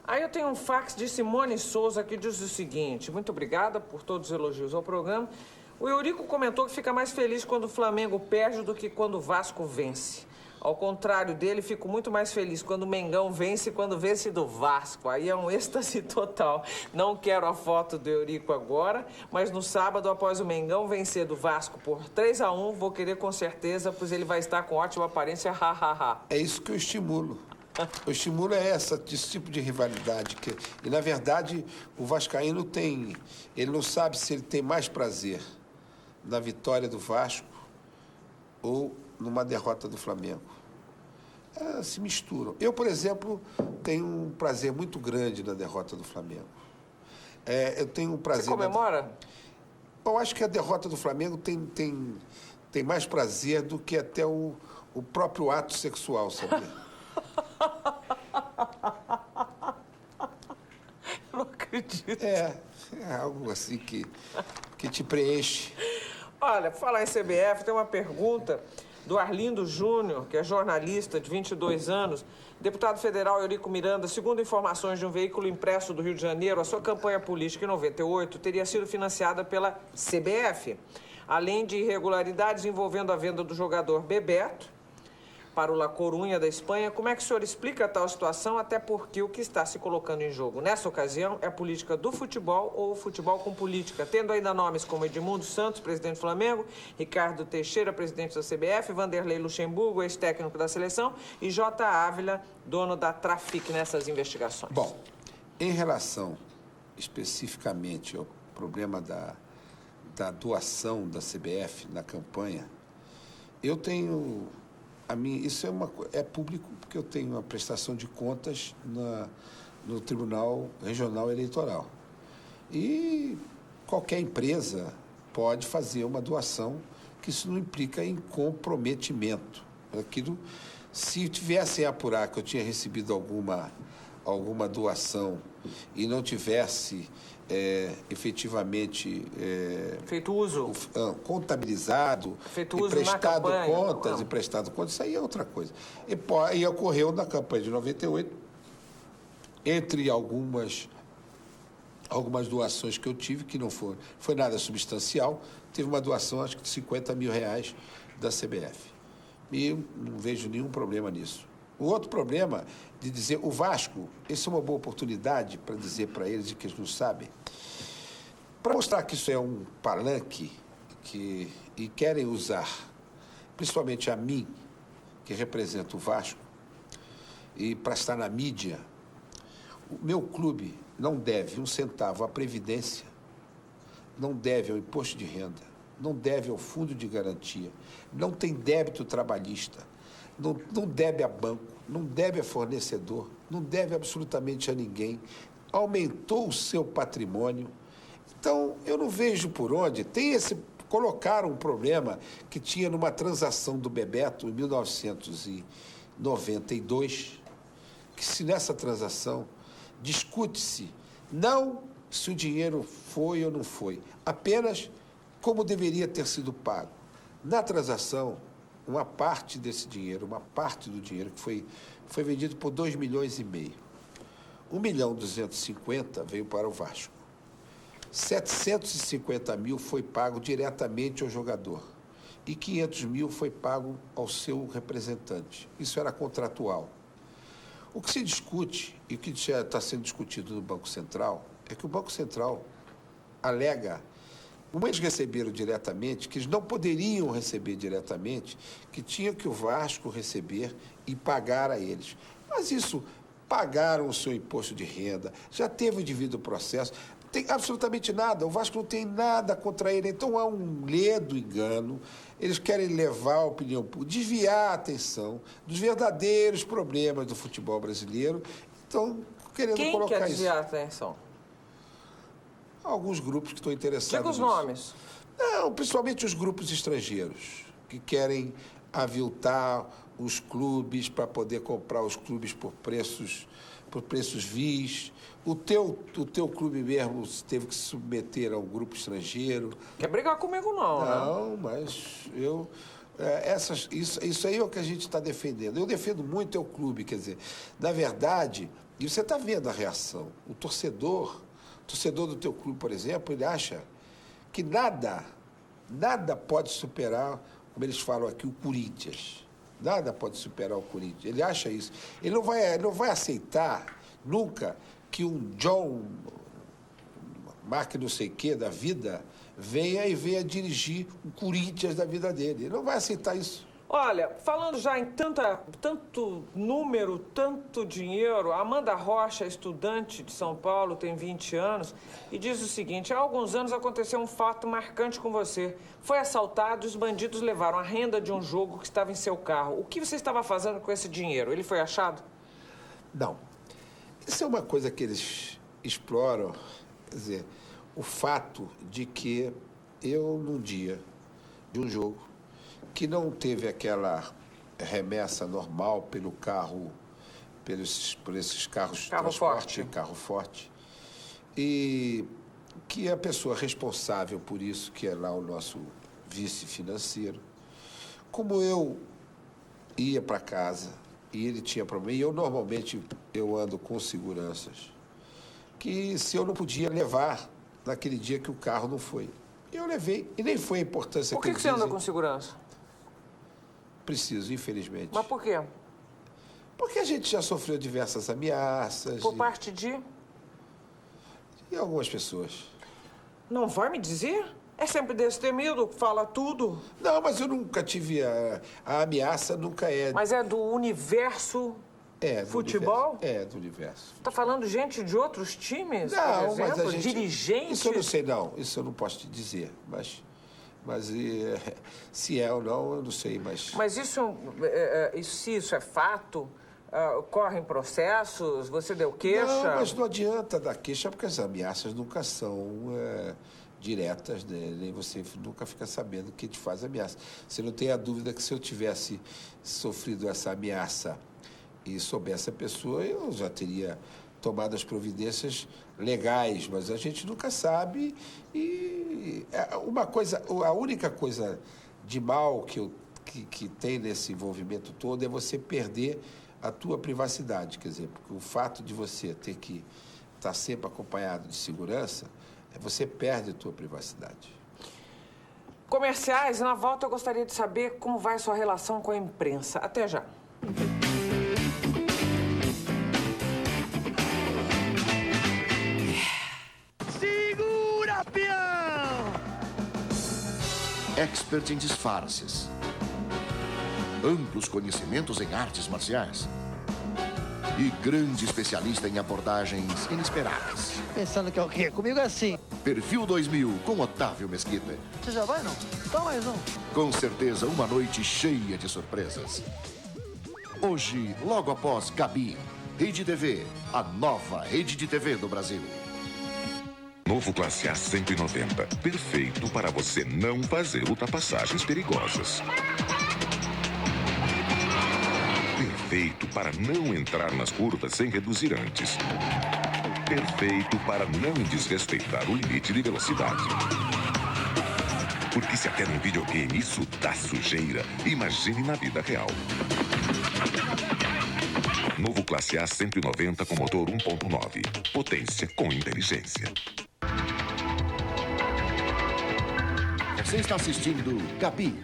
Speaker 2: Aí eu tenho um fax de Simone Souza que diz o seguinte, muito obrigada por todos os elogios ao programa. O Eurico comentou que fica mais feliz quando o Flamengo perde do que quando o Vasco vence. Ao contrário dele, fico muito mais feliz quando o Mengão vence e quando vence do Vasco. Aí é um êxtase total. Não quero a foto do Eurico agora, mas no sábado, após o Mengão vencer do Vasco por 3-1, vou querer com certeza, pois ele vai estar com ótima aparência, ha.
Speaker 1: É isso que eu estimulo. Eu estimulo esse tipo de rivalidade. E, na verdade, o vascaíno ele não sabe se ele tem mais prazer na vitória do Vasco ou numa derrota do Flamengo. Se misturam. Eu, por exemplo, tenho um prazer muito grande na derrota do Flamengo. Eu tenho um prazer...
Speaker 2: Você comemora?
Speaker 1: Eu acho que a derrota do Flamengo tem mais prazer do que até o próprio ato sexual, sabia?
Speaker 2: Não acredito.
Speaker 1: É algo assim que te preenche.
Speaker 2: Olha, pra falar em CBF, tem uma pergunta do Arlindo Júnior, que é jornalista de 22 anos, deputado federal Eurico Miranda. Segundo informações de um veículo impresso do Rio de Janeiro, a sua campanha política em 98 teria sido financiada pela CBF, além de irregularidades envolvendo a venda do jogador Bebeto para o La Coruña da Espanha. Como é que o senhor explica tal situação, até porque o que está se colocando em jogo nessa ocasião é a política do futebol ou o futebol com política, tendo ainda nomes como Edmundo Santos, presidente do Flamengo, Ricardo Teixeira, presidente da CBF, Vanderlei Luxemburgo, ex-técnico da seleção, e J. Ávila, dono da Trafic, nessas investigações?
Speaker 1: Bom, em relação especificamente ao problema da doação da CBF na campanha, eu tenho... Isso é público porque eu tenho uma prestação de contas no Tribunal Regional Eleitoral. E qualquer empresa pode fazer uma doação, que isso não implica em comprometimento. Se tivessem a apurar que eu tinha recebido alguma doação e não tivesse efetivamente
Speaker 2: feito uso,
Speaker 1: contabilizado,
Speaker 2: feito uso
Speaker 1: prestado
Speaker 2: na campanha,
Speaker 1: contas, e prestado contas, isso aí é outra coisa. E ocorreu na campanha de 98, entre algumas doações que eu tive, que não foi nada substancial, teve uma doação, acho que de R$50 mil da CBF. E eu não vejo nenhum problema nisso. O outro problema de dizer, o Vasco, essa é uma boa oportunidade para dizer para eles, e que eles não sabem, para mostrar que isso é um palanque e querem usar, principalmente a mim, que representa o Vasco, e para estar na mídia, o meu clube não deve um centavo à Previdência, não deve ao imposto de renda, não deve ao fundo de garantia, não tem débito trabalhista, não deve a banco, não deve a fornecedor, não deve absolutamente a ninguém, aumentou o seu patrimônio. Então, eu não vejo por onde. Colocaram um problema que tinha numa transação do Bebeto em 1992, que se nessa transação discute-se não se o dinheiro foi ou não foi, apenas como deveria ter sido pago. Na transação, uma parte desse dinheiro, uma parte do dinheiro que foi vendido por 2,5 milhões. 1.250.000 veio para o Vasco. 750 mil foi pago diretamente ao jogador e 500 mil foi pago ao seu representante. Isso era contratual. O que se discute, e o que já está sendo discutido no Banco Central, é que o Banco Central alega, como eles receberam diretamente, que eles não poderiam receber diretamente, que tinha que o Vasco receber e pagar a eles. Mas isso, pagaram o seu imposto de renda, já teve o devido processo, não tem absolutamente nada, o Vasco não tem nada contra ele, então há um ledo engano, eles querem levar a opinião pública, desviar a atenção dos verdadeiros problemas do futebol brasileiro, então querendo
Speaker 2: Quem
Speaker 1: colocar
Speaker 2: quer desviar
Speaker 1: isso.
Speaker 2: a atenção?
Speaker 1: Alguns grupos que estão interessados
Speaker 2: Diga os
Speaker 1: nisso.
Speaker 2: nomes.
Speaker 1: Não, principalmente os grupos estrangeiros, que querem aviltar os clubes para poder comprar os clubes por preços vis. O teu clube mesmo teve que se submeter a um grupo estrangeiro.
Speaker 2: Quer brigar comigo não, né?
Speaker 1: Não, mas isso aí é o que a gente está defendendo. Eu defendo muito o teu clube, quer dizer, na verdade, e você está vendo a reação, o torcedor do teu clube, por exemplo, ele acha que nada pode superar, como eles falam aqui, o Corinthians. Nada pode superar o Corinthians. Ele acha isso. Ele não vai aceitar nunca que um John Mark não sei o quê da vida venha dirigir o Corinthians da vida dele. Ele não vai aceitar isso.
Speaker 2: Olha, falando já em tanto número, tanto dinheiro, a Amanda Rocha, estudante de São Paulo, tem 20 anos, e diz o seguinte: há alguns anos aconteceu um fato marcante com você. Foi assaltado e os bandidos levaram a renda de um jogo que estava em seu carro. O que você estava fazendo com esse dinheiro? Ele foi achado?
Speaker 1: Não. Isso é uma coisa que eles exploram, quer dizer, o fato de que eu, num dia de um jogo, que não teve aquela remessa normal pelo carro, por esses carros de transporte, carro forte, e que a pessoa responsável por isso, que é lá o nosso vice financeiro, como eu ia para casa e ele tinha problema, e eu normalmente ando com seguranças, que se eu não podia levar naquele dia que o carro não foi. Eu levei, e nem foi a importância que
Speaker 2: Por que você anda com segurança?
Speaker 1: Preciso, infelizmente.
Speaker 2: Mas por quê?
Speaker 1: Porque a gente já sofreu diversas ameaças.
Speaker 2: Por parte de?
Speaker 1: E algumas pessoas.
Speaker 2: Não vai me dizer? É sempre destemido, fala tudo.
Speaker 1: Não, mas eu nunca tive a ameaça, nunca é...
Speaker 2: Mas é do universo futebol?
Speaker 1: Do universo.
Speaker 2: Tá falando gente de outros times,
Speaker 1: não,
Speaker 2: por exemplo?
Speaker 1: Mas a gente...
Speaker 2: Dirigentes?
Speaker 1: Isso eu não sei, não. Isso eu não posso te dizer, mas se é ou não, eu não sei, mas...
Speaker 2: Mas se isso é fato, correm processos, você deu queixa?
Speaker 1: Não, mas não adianta dar queixa, porque as ameaças nunca são diretas, né? Nem você nunca fica sabendo quem te faz ameaça. Você não tem a dúvida que se eu tivesse sofrido essa ameaça e soubesse a pessoa, eu já teria tomado as providências legais, mas a gente nunca sabe. E a única coisa de mal que tem nesse envolvimento todo é você perder a tua privacidade. Quer dizer, porque o fato de você ter que estar sempre acompanhado de segurança, você perde a tua privacidade.
Speaker 2: Comerciais, na volta eu gostaria de saber como vai a sua relação com a imprensa. Até já.
Speaker 3: Segura, peão!
Speaker 4: Expert em disfarces. Amplos conhecimentos em artes marciais. E grande especialista em abordagens inesperadas.
Speaker 3: Pensando que é o quê? Comigo assim.
Speaker 4: Perfil 2000 com Otávio Mesquita.
Speaker 3: Você já vai, não? Toma mais um.
Speaker 4: Com certeza, uma noite cheia de surpresas. Hoje, logo após Gabi, Rede TV, a nova rede de TV do Brasil.
Speaker 17: Novo Classe A 190. Perfeito para você não fazer ultrapassagens perigosas. Perfeito para não entrar nas curvas sem reduzir antes. Perfeito para não desrespeitar o limite de velocidade. Porque se até no videogame isso dá sujeira, imagine na vida real. Novo Classe A 190 com motor 1.9. Potência com inteligência.
Speaker 4: Você está assistindo Gabi.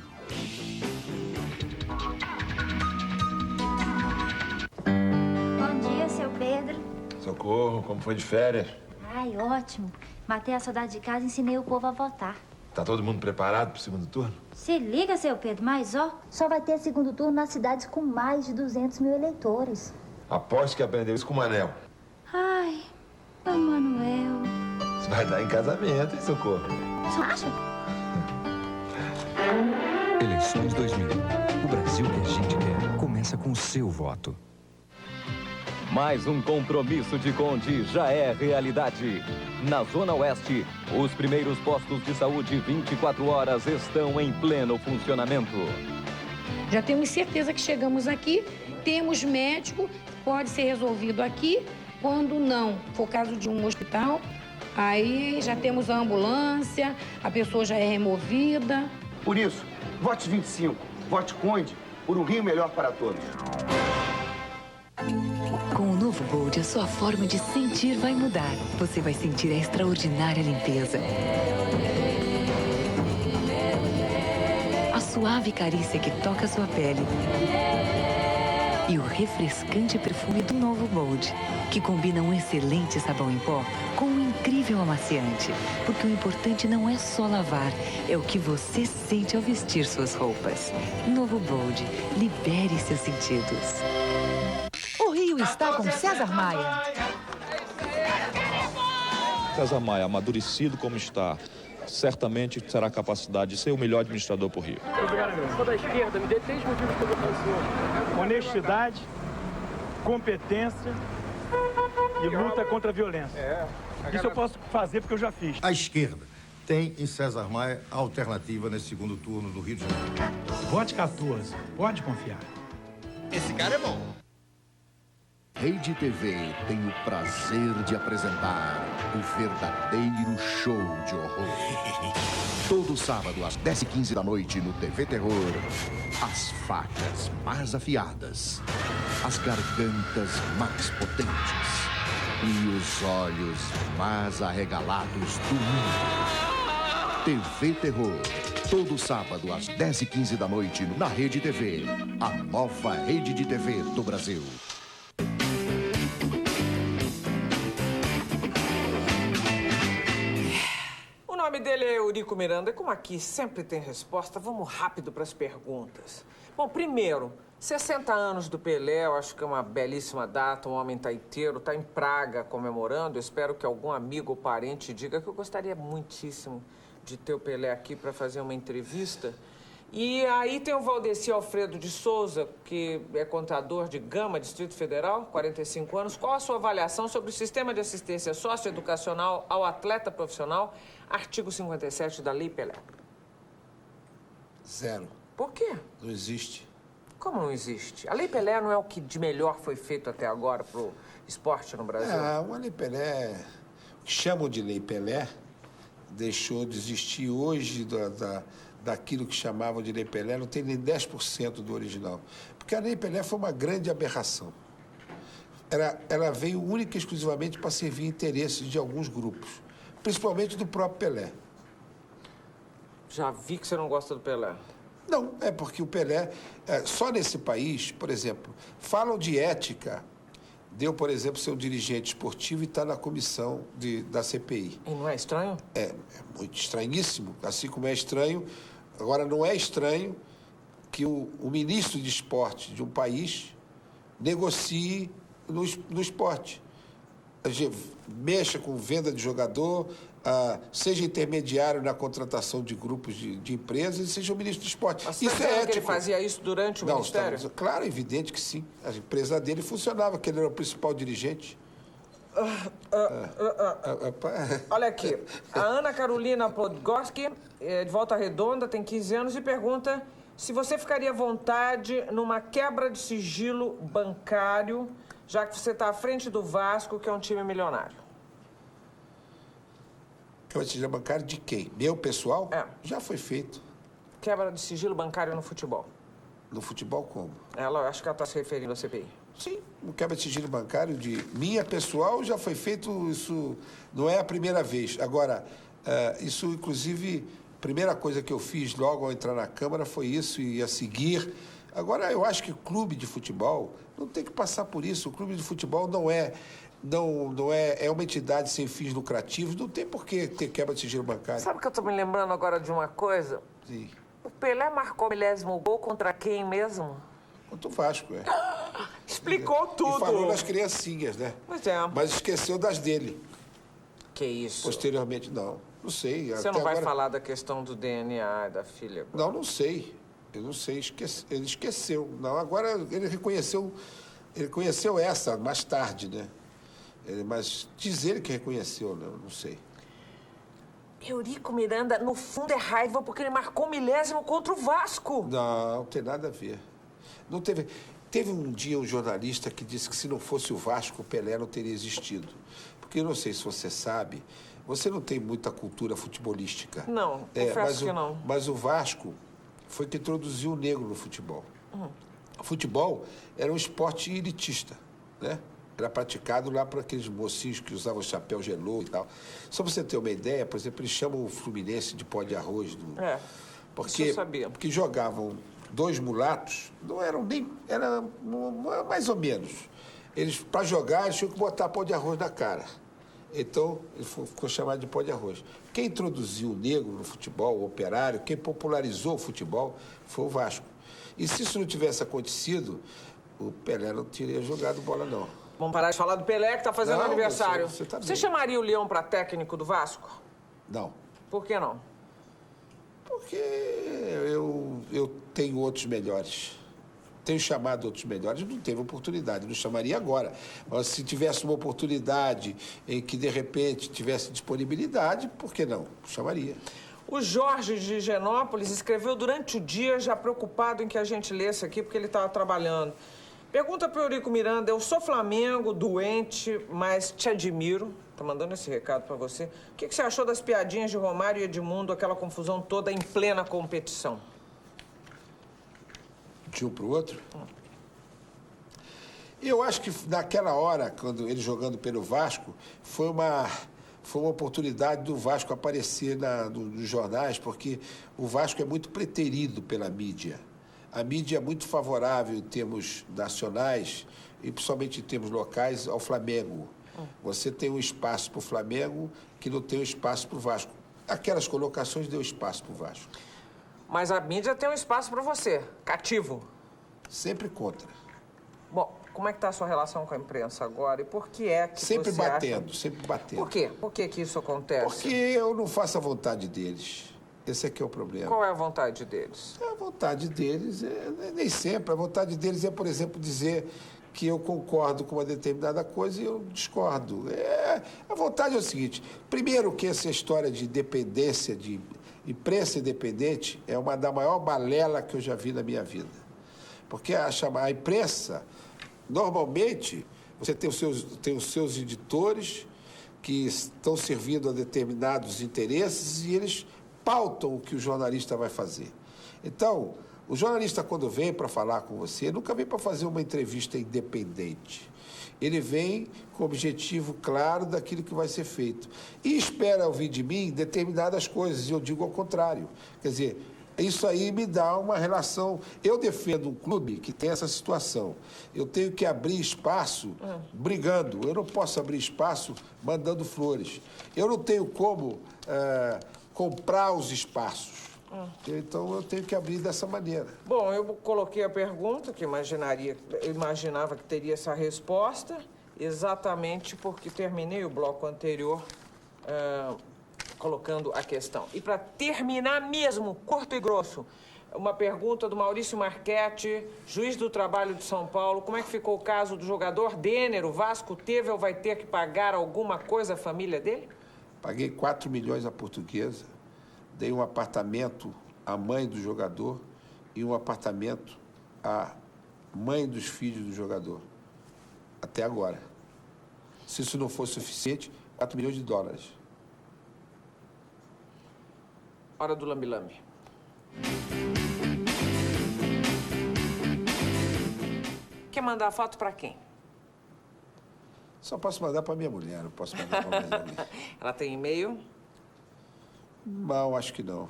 Speaker 15: Bom dia, seu Pedro.
Speaker 18: Socorro, como foi de férias?
Speaker 15: Ai, ótimo. Matei a saudade de casa e ensinei o povo a votar.
Speaker 18: Tá todo mundo preparado pro segundo turno?
Speaker 15: Se liga, seu Pedro, mas só vai ter segundo turno nas cidades com mais de 200 mil eleitores.
Speaker 18: Aposto que aprendeu isso com o Manel.
Speaker 15: Ai, meu Manuel.
Speaker 18: Isso vai dar em casamento, hein, Socorro?
Speaker 15: Você acha?
Speaker 16: Eleições 2000. O Brasil que a gente quer começa com o seu voto.
Speaker 11: Mais um compromisso de Conde já é realidade. Na Zona Oeste, os primeiros postos de saúde 24 horas estão em pleno funcionamento.
Speaker 19: Já temos certeza que chegamos aqui, temos médico, pode ser resolvido aqui. Quando não for caso de um hospital, aí já temos a ambulância, a pessoa já é removida.
Speaker 20: Por isso, vote 25, vote Conde, por um Rio melhor para todos.
Speaker 21: Com o novo Gold, a sua forma de sentir vai mudar. Você vai sentir a extraordinária limpeza. A suave carícia que toca a sua pele. E o refrescante perfume do novo Gold, que combina um excelente sabão em pó com um incrível amaciante. Porque o importante não é só lavar, é o que você sente ao vestir suas roupas. Novo Gold, libere seus sentidos.
Speaker 22: O Rio está com César Maia.
Speaker 5: César Maia, amadurecido como está, certamente terá a capacidade de ser o melhor administrador para o Rio.
Speaker 9: Sou da esquerda, me dê 3 motivos para votar no senhor. Honestidade, competência e luta contra a violência. Isso eu posso fazer porque eu já fiz.
Speaker 23: A esquerda tem em César Maia a alternativa nesse segundo turno do Rio de Janeiro.
Speaker 9: Vote 14, pode confiar.
Speaker 23: Esse cara é bom.
Speaker 4: Rede TV tem o prazer de apresentar o verdadeiro show de horror. Todo sábado, às 10h15 da noite, no TV Terror, as facas mais afiadas, as gargantas mais potentes e os olhos mais arregalados do mundo. TV Terror, todo sábado, às 10h15 da noite, na Rede TV, a nova rede de TV do Brasil.
Speaker 2: O nome dele é Eurico Miranda. Como aqui sempre tem resposta, vamos rápido para as perguntas. Bom, primeiro, 60 anos do Pelé, eu acho que é uma belíssima data, um homem tá inteiro, tá em Praga comemorando. Eu espero que algum amigo ou parente diga que eu gostaria muitíssimo de ter o Pelé aqui para fazer uma entrevista. E aí tem o Valdeci Alfredo de Souza, que é contador de Gama, Distrito Federal, 45 anos. Qual a sua avaliação sobre o sistema de assistência socioeducacional ao atleta profissional, artigo 57 da Lei Pelé?
Speaker 1: 0.
Speaker 2: Por quê?
Speaker 1: Não existe.
Speaker 2: Como não existe? A Lei Pelé não é o que de melhor foi feito até agora pro esporte no Brasil?
Speaker 1: Uma Lei Pelé, o que chamam de Lei Pelé, deixou de existir hoje daquilo que chamavam de Lei Pelé, não tem nem 10% do original. Porque a Lei Pelé foi uma grande aberração. Ela veio única e exclusivamente para servir interesses de alguns grupos, principalmente do próprio Pelé.
Speaker 2: Já vi que você não gosta do Pelé.
Speaker 1: Não, é porque o Pelé, só nesse país, por exemplo, falam de ética, deu, por exemplo, ser um dirigente esportivo e está na comissão da CPI.
Speaker 2: E não é estranho?
Speaker 1: É muito estranhíssimo, assim como é estranho. Agora, não é estranho que o ministro de esporte de um país negocie no esporte. Mexa com venda de jogador, seja intermediário na contratação de grupos de empresas e seja o ministro do esporte.
Speaker 2: Mas
Speaker 1: isso é ético.
Speaker 2: Que ele fazia isso durante o ministério?
Speaker 1: Claro, é evidente que sim. A empresa dele funcionava, que ele era o principal dirigente.
Speaker 2: Olha aqui, a Ana Carolina Podgorski, de Volta Redonda, tem 15 anos e pergunta se você ficaria à vontade numa quebra de sigilo bancário, já que você está à frente do Vasco, que é um time milionário.
Speaker 1: Quebra de sigilo bancário de quem? Meu pessoal? Já foi feito.
Speaker 2: Quebra de sigilo bancário no futebol.
Speaker 1: No futebol como?
Speaker 2: Acho que ela está se referindo à CPI.
Speaker 1: Sim, o quebra de sigilo bancário de minha pessoal já foi feito, isso não é a primeira vez. Agora, isso inclusive, a primeira coisa que eu fiz logo ao entrar na Câmara foi isso e a seguir. Agora, eu acho que o clube de futebol não tem que passar por isso. O clube de futebol não é uma entidade sem fins lucrativos, não tem por que ter quebra de sigilo bancário.
Speaker 2: Sabe que eu estou me lembrando agora de uma coisa?
Speaker 1: Sim.
Speaker 2: O Pelé marcou o 10º gol contra quem mesmo?
Speaker 1: Contra o Vasco,
Speaker 2: Explicou tudo.
Speaker 1: E falou das criancinhas, né?
Speaker 2: Pois é.
Speaker 1: Mas esqueceu das dele.
Speaker 2: Que isso?
Speaker 1: Posteriormente, não sei.
Speaker 2: Você
Speaker 1: até
Speaker 2: não vai
Speaker 1: agora...
Speaker 2: falar da questão do DNA da filha?
Speaker 1: Não sei. Eu não sei. Ele esqueceu. Não, agora ele reconheceu essa mais tarde, né? Mas diz ele que reconheceu, né? Eu não sei.
Speaker 2: Eurico Miranda, no fundo, é raiva porque ele marcou o 10º contra o Vasco.
Speaker 1: Não tem nada a ver. Não teve... Teve um dia um jornalista que disse que se não fosse o Vasco, o Pelé não teria existido. Porque eu não sei se você sabe, você não tem muita cultura futebolística.
Speaker 2: Não, confesso que não.
Speaker 1: Mas o Vasco foi que introduziu o negro no futebol. O futebol era um esporte elitista, né? Era praticado lá por aqueles mocinhos que usavam chapéu gelô e tal. Só para você ter uma ideia, por exemplo, eles chamam o Fluminense de pó de arroz.
Speaker 2: Isso eu sabia.
Speaker 1: Porque jogavam 2 mulatos, não eram nem... Era mais ou menos. Eles, para jogar, eles tinham que botar pó de arroz na cara. Então, ele ficou chamado de pó de arroz. Quem introduziu o negro no futebol, o operário, quem popularizou o futebol, foi o Vasco. E se isso não tivesse acontecido, o Pelé não teria jogado bola, não.
Speaker 2: Vamos parar de falar do Pelé, que está fazendo aniversário.
Speaker 1: Você
Speaker 2: chamaria o Leão para técnico do Vasco?
Speaker 1: Não.
Speaker 2: Por que não?
Speaker 1: Porque eu tenho outros melhores. Tenho chamado outros melhores, não teve oportunidade, não chamaria agora. Mas se tivesse uma oportunidade em que, de repente, tivesse disponibilidade, por que não? Chamaria.
Speaker 2: O Jorge de Higienópolis escreveu durante o dia, já preocupado em que a gente lesse aqui, porque ele estava trabalhando. Pergunta para o Eurico Miranda, eu sou Flamengo, doente, mas te admiro. Tá mandando esse recado para você. O que você achou das piadinhas de Romário e Edmundo, aquela confusão toda em plena competição?
Speaker 1: De um para o outro? Eu acho que naquela hora, quando ele jogando pelo Vasco, foi uma oportunidade do Vasco aparecer nos jornais, porque o Vasco é muito preterido pela mídia. A mídia é muito favorável em termos nacionais e principalmente em termos locais ao Flamengo. Você tem um espaço para o Flamengo que não tem um espaço para o Vasco. Aquelas colocações deu espaço para o Vasco.
Speaker 2: Mas a mídia tem um espaço para você, cativo.
Speaker 1: Sempre contra.
Speaker 2: Bom, como é que está a sua relação com a imprensa agora? E por que é que
Speaker 1: sempre
Speaker 2: você
Speaker 1: batendo,
Speaker 2: acha...
Speaker 1: sempre batendo.
Speaker 2: Por quê? Por que isso acontece?
Speaker 1: Porque eu não faço a vontade deles. Esse aqui é o problema.
Speaker 2: Qual é a vontade deles?
Speaker 1: A vontade deles nem sempre. A vontade deles é, por exemplo, dizer que eu concordo com uma determinada coisa e eu discordo. A vontade é o seguinte. Primeiro que essa história de independência, de imprensa independente, é uma da maior balela que eu já vi na minha vida. Porque a imprensa, normalmente, você tem os seus editores que estão servindo a determinados interesses e eles pautam o que o jornalista vai fazer. Então, o jornalista, quando vem para falar com você, nunca vem para fazer uma entrevista independente. Ele vem com o objetivo claro daquilo que vai ser feito. E espera ouvir de mim determinadas coisas, e eu digo ao contrário. Quer dizer, isso aí me dá uma relação... Eu defendo um clube que tem essa situação. Eu tenho que abrir espaço brigando. Eu não posso abrir espaço mandando flores. Eu não tenho como comprar os espaços. Então, eu tenho que abrir dessa maneira.
Speaker 2: Bom, eu coloquei a pergunta, que eu imaginava que teria essa resposta, exatamente porque terminei o bloco anterior colocando a questão. E para terminar mesmo, curto e grosso, uma pergunta do Maurício Marchetti, juiz do trabalho de São Paulo. Como é que ficou o caso do jogador Denner? O Vasco teve ou vai ter que pagar alguma coisa à família dele?
Speaker 1: Paguei 4 milhões à Portuguesa. Dei um apartamento à mãe do jogador e um apartamento à mãe dos filhos do jogador. Até agora. Se isso não for suficiente, 4 milhões de dólares.
Speaker 2: Hora do lambi-lambi. Quer mandar foto pra quem?
Speaker 1: Só posso mandar pra minha mulher, não posso mandar pra mais ninguém.
Speaker 2: Ela tem e-mail?
Speaker 1: Não, acho que não.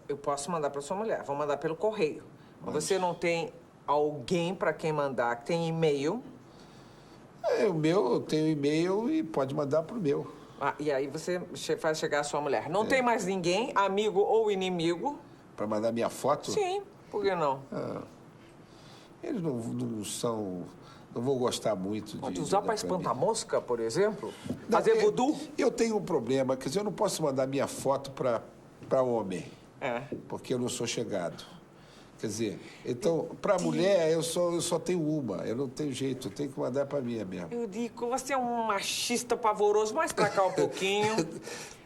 Speaker 2: Eu posso mandar para sua mulher, vou mandar pelo correio. Mas você não tem alguém para quem mandar que tem e-mail?
Speaker 1: O meu, eu tenho e-mail e pode mandar pro meu.
Speaker 2: E aí você faz chegar a sua mulher. Não tem mais ninguém, amigo ou inimigo?
Speaker 1: Para mandar minha foto?
Speaker 2: Sim, por que não?
Speaker 1: Eles não são... Não vou gostar muito de...
Speaker 2: Pode usar para espantar mosca, por exemplo? Fazer voodoo?
Speaker 1: Eu tenho um problema, quer dizer, eu não posso mandar minha foto para homem. Porque eu não sou chegado. Quer dizer, então, para mulher, eu só tenho uma. Eu não tenho jeito, eu tenho que mandar para minha mesmo.
Speaker 2: Eurico, você é um machista pavoroso. Mais para cá um pouquinho.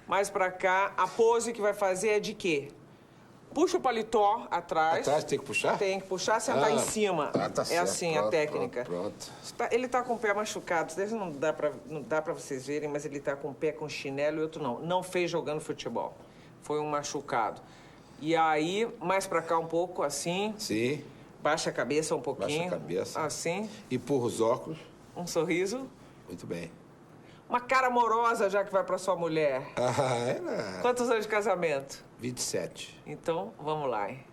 Speaker 2: Mais para cá. A pose que vai fazer é de quê? Puxa o paletó atrás.
Speaker 1: Atrás tem que puxar?
Speaker 2: Tem que puxar, sentar em cima.
Speaker 1: Tá
Speaker 2: é
Speaker 1: certo.
Speaker 2: assim
Speaker 1: Pronto,
Speaker 2: a técnica.
Speaker 1: Pronto.
Speaker 2: Ele tá com o pé machucado. Não dá pra vocês verem, mas ele tá com o pé com chinelo e outro não. Não fez jogando futebol. Foi um machucado. E aí, mais pra cá um pouco, assim.
Speaker 1: Sim.
Speaker 2: Baixa a cabeça um pouquinho.
Speaker 1: Baixa a cabeça.
Speaker 2: Assim.
Speaker 1: Empurra os óculos.
Speaker 2: Um sorriso.
Speaker 1: Muito bem.
Speaker 2: Uma cara amorosa, já que vai pra sua mulher. Quantos anos de casamento?
Speaker 1: 27.
Speaker 2: Então, vamos lá, hein?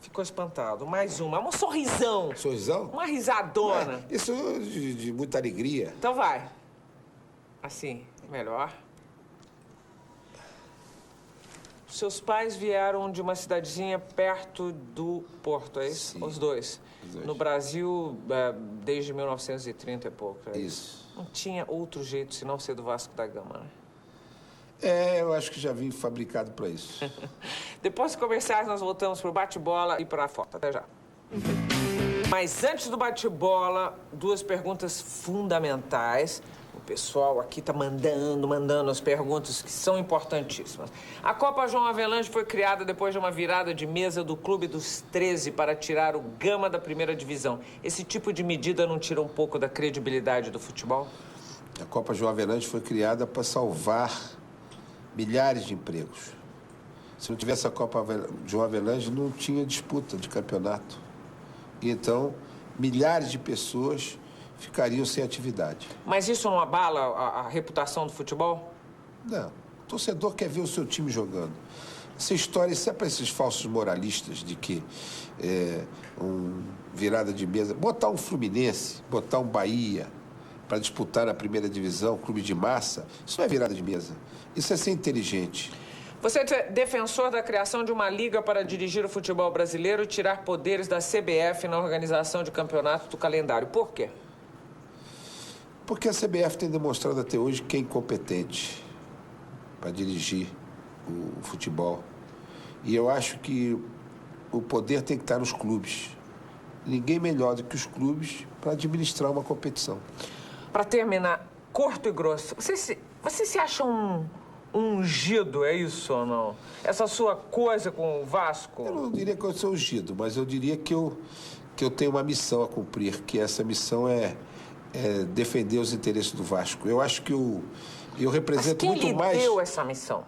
Speaker 2: Ficou espantado. Mais uma. Um sorrisão.
Speaker 1: Sorrisão?
Speaker 2: Uma risadona.
Speaker 1: Isso de muita alegria.
Speaker 2: Então vai. Assim, melhor. Seus pais vieram de uma cidadezinha perto do Porto, é isso? Sim. Os dois. No Brasil, desde 1930 e pouco. É
Speaker 1: isso.
Speaker 2: Não tinha outro jeito senão ser do Vasco da Gama, né?
Speaker 1: Eu acho que já vim fabricado para isso.
Speaker 2: Depois dos comerciais, nós voltamos pro bate-bola e para a foto. Até já. Mas antes do bate-bola, 2 perguntas fundamentais. O pessoal aqui tá mandando as perguntas que são importantíssimas. A Copa João Avelange foi criada depois de uma virada de mesa do Clube dos 13 para tirar o Gama da primeira divisão. Esse tipo de medida não tira um pouco da credibilidade do futebol?
Speaker 1: A Copa João Avelange foi criada para salvar milhares de empregos. Se não tivesse a Copa João Avelange, não tinha disputa de campeonato. E então, milhares de pessoas ficariam sem atividade.
Speaker 2: Mas isso não abala a reputação do futebol?
Speaker 1: Não. O torcedor quer ver o seu time jogando. Essa história, isso é para esses falsos moralistas de que virada de mesa... Botar um Fluminense, botar um Bahia para disputar na primeira divisão, clube de massa, isso não é virada de mesa. Isso é ser inteligente.
Speaker 2: Você é defensor da criação de uma liga para dirigir o futebol brasileiro e tirar poderes da CBF na organização de campeonato do calendário. Por quê?
Speaker 1: Porque a CBF tem demonstrado até hoje que é incompetente para dirigir o futebol. E eu acho que o poder tem que estar nos clubes. Ninguém melhor do que os clubes para administrar uma competição.
Speaker 2: Para terminar, curto e grosso, você se acha um ungido, é isso ou não? Essa sua coisa com o Vasco?
Speaker 1: Eu não diria que eu sou ungido, mas eu diria que eu tenho uma missão a cumprir, que essa missão é defender os interesses do Vasco. Eu acho que eu represento muito mais...
Speaker 2: Mas quem lhe deu essa missão?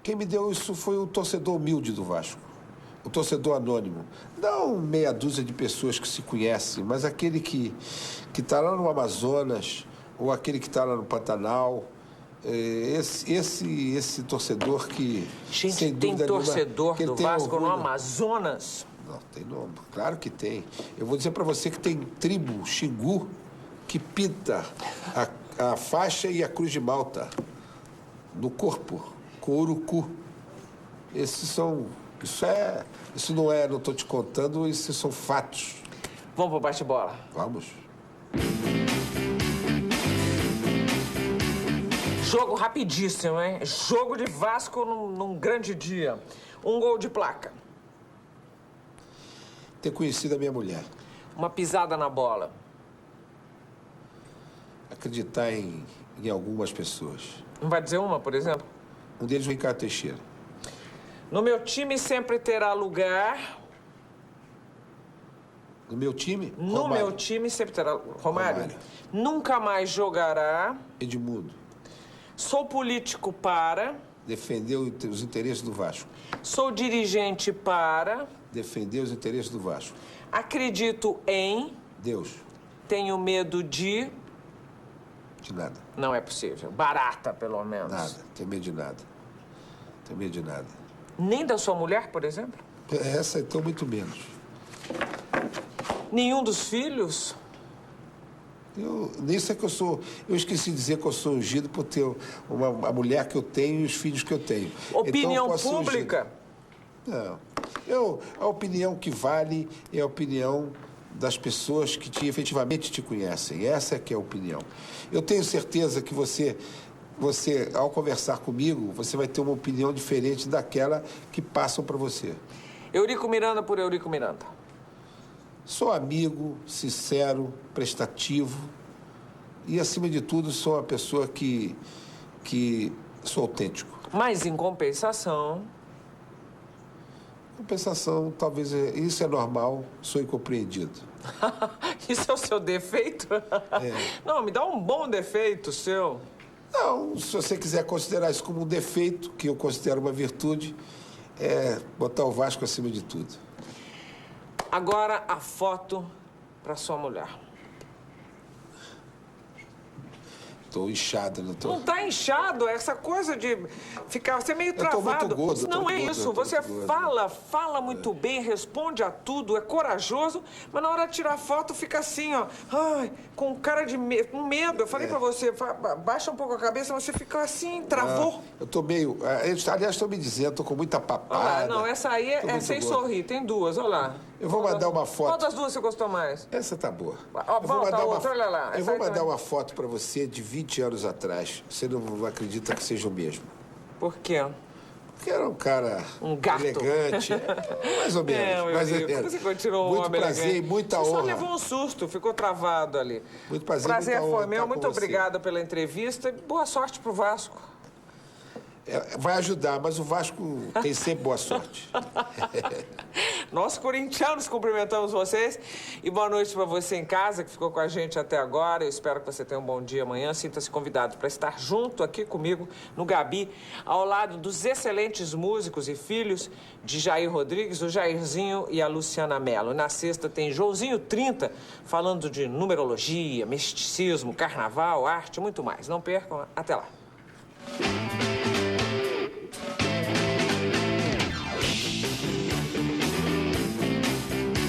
Speaker 1: Quem me deu isso foi o torcedor humilde do Vasco, o torcedor anônimo. Não meia dúzia de pessoas que se conhecem, mas aquele que está lá no Amazonas, ou aquele que está lá no Pantanal, esse torcedor que...
Speaker 2: Gente,
Speaker 1: sem
Speaker 2: tem
Speaker 1: dúvida
Speaker 2: torcedor
Speaker 1: nenhuma,
Speaker 2: do Vasco no Amazonas?
Speaker 1: Não, tem não. Claro que tem. Eu vou dizer para você que tem tribo Xingu que pinta a faixa e a cruz de Malta no corpo, com urucu. Isso não estou te contando, isso são fatos.
Speaker 2: Vamos pro bate-bola?
Speaker 1: Vamos.
Speaker 2: Jogo rapidíssimo, hein? Jogo de Vasco num grande dia. 1 gol de placa.
Speaker 1: Ter conhecido a minha mulher.
Speaker 2: Uma pisada na bola.
Speaker 1: Acreditar em algumas pessoas.
Speaker 2: Não vai dizer uma, por exemplo?
Speaker 1: Um deles, o Ricardo Teixeira.
Speaker 2: No meu time sempre terá lugar...
Speaker 1: No meu time?
Speaker 2: No
Speaker 1: Romário.
Speaker 2: meu time sempre terá... Romário. Nunca mais jogará...
Speaker 1: Edmundo.
Speaker 2: Sou político para...
Speaker 1: Defender os interesses do Vasco.
Speaker 2: Sou dirigente para...
Speaker 1: Defender os interesses do Vasco.
Speaker 2: Acredito em...
Speaker 1: Deus.
Speaker 2: Tenho medo de...
Speaker 1: De nada.
Speaker 2: Não é possível. Barata, pelo menos.
Speaker 1: Nada. Tenho medo de nada. Tenho medo de nada.
Speaker 2: Nem da sua mulher, por exemplo?
Speaker 1: Essa, então, muito menos.
Speaker 2: Nenhum dos filhos?
Speaker 1: Nisso é que eu sou... Eu esqueci de dizer que eu sou ungido por ter a mulher que eu tenho e os filhos que eu tenho.
Speaker 2: Opinião
Speaker 1: então,
Speaker 2: pública?
Speaker 1: Não. A opinião que vale é a opinião das pessoas que efetivamente te conhecem. Essa é que é a opinião. Eu tenho certeza que você, ao conversar comigo, você vai ter uma opinião diferente daquela que passam para você.
Speaker 2: Eurico Miranda por Eurico Miranda.
Speaker 1: Sou amigo, sincero, prestativo e, acima de tudo, sou uma pessoa que sou autêntico.
Speaker 2: Mas, em compensação...
Speaker 1: Compensação, talvez, isso é normal, sou incompreendido.
Speaker 2: Isso é o seu defeito? Não, me dá um bom defeito seu.
Speaker 1: Não, se você quiser considerar isso como um defeito, que eu considero uma virtude, é botar o Vasco acima de tudo.
Speaker 2: Agora a foto para sua mulher.
Speaker 1: Tô inchado, não tô...
Speaker 2: Não tá inchado, é essa coisa de ficar... Você é meio travado.
Speaker 1: Eu tô muito gordo.
Speaker 2: Não é isso, você fala muito bem, responde a tudo, é corajoso, mas na hora de tirar foto fica assim, ó, ai, com cara de com medo. Eu falei pra você, baixa um pouco a cabeça, você fica assim, travou.
Speaker 1: Eu tô meio... Aliás, estão me dizendo, tô com muita papada.
Speaker 2: Não, essa aí é sem sorrir, tem duas, olha lá.
Speaker 1: Eu vou mandar uma foto.
Speaker 2: Qual das duas você gostou mais?
Speaker 1: Essa tá boa.
Speaker 2: Volta a outra, olha lá.
Speaker 1: Eu vou mandar uma foto pra você de 20 anos atrás. Você não acredita que seja o mesmo.
Speaker 2: Por quê?
Speaker 1: Porque era um cara...
Speaker 2: Um gato.
Speaker 1: Elegante. Mais ou menos. Mais ou menos.
Speaker 2: Você continuou
Speaker 1: muito prazer e muita honra.
Speaker 2: Você só levou um susto, ficou travado ali.
Speaker 1: Muito prazer,
Speaker 2: prazer
Speaker 1: muita
Speaker 2: foi
Speaker 1: honra
Speaker 2: meu.
Speaker 1: estar
Speaker 2: Muito
Speaker 1: com você.
Speaker 2: obrigado pela entrevista e boa sorte pro Vasco.
Speaker 1: Vai ajudar, mas o Vasco tem sempre boa sorte.
Speaker 2: Nós, corintianos, cumprimentamos vocês e boa noite para você em casa, que ficou com a gente até agora. Eu espero que você tenha um bom dia amanhã. Sinta-se convidado para estar junto aqui comigo no Gabi, ao lado dos excelentes músicos e filhos de Jair Rodrigues, o Jairzinho e a Luciana Mello. Na sexta tem Joãozinho 30, falando de numerologia, misticismo, carnaval, arte e muito mais. Não percam, até lá.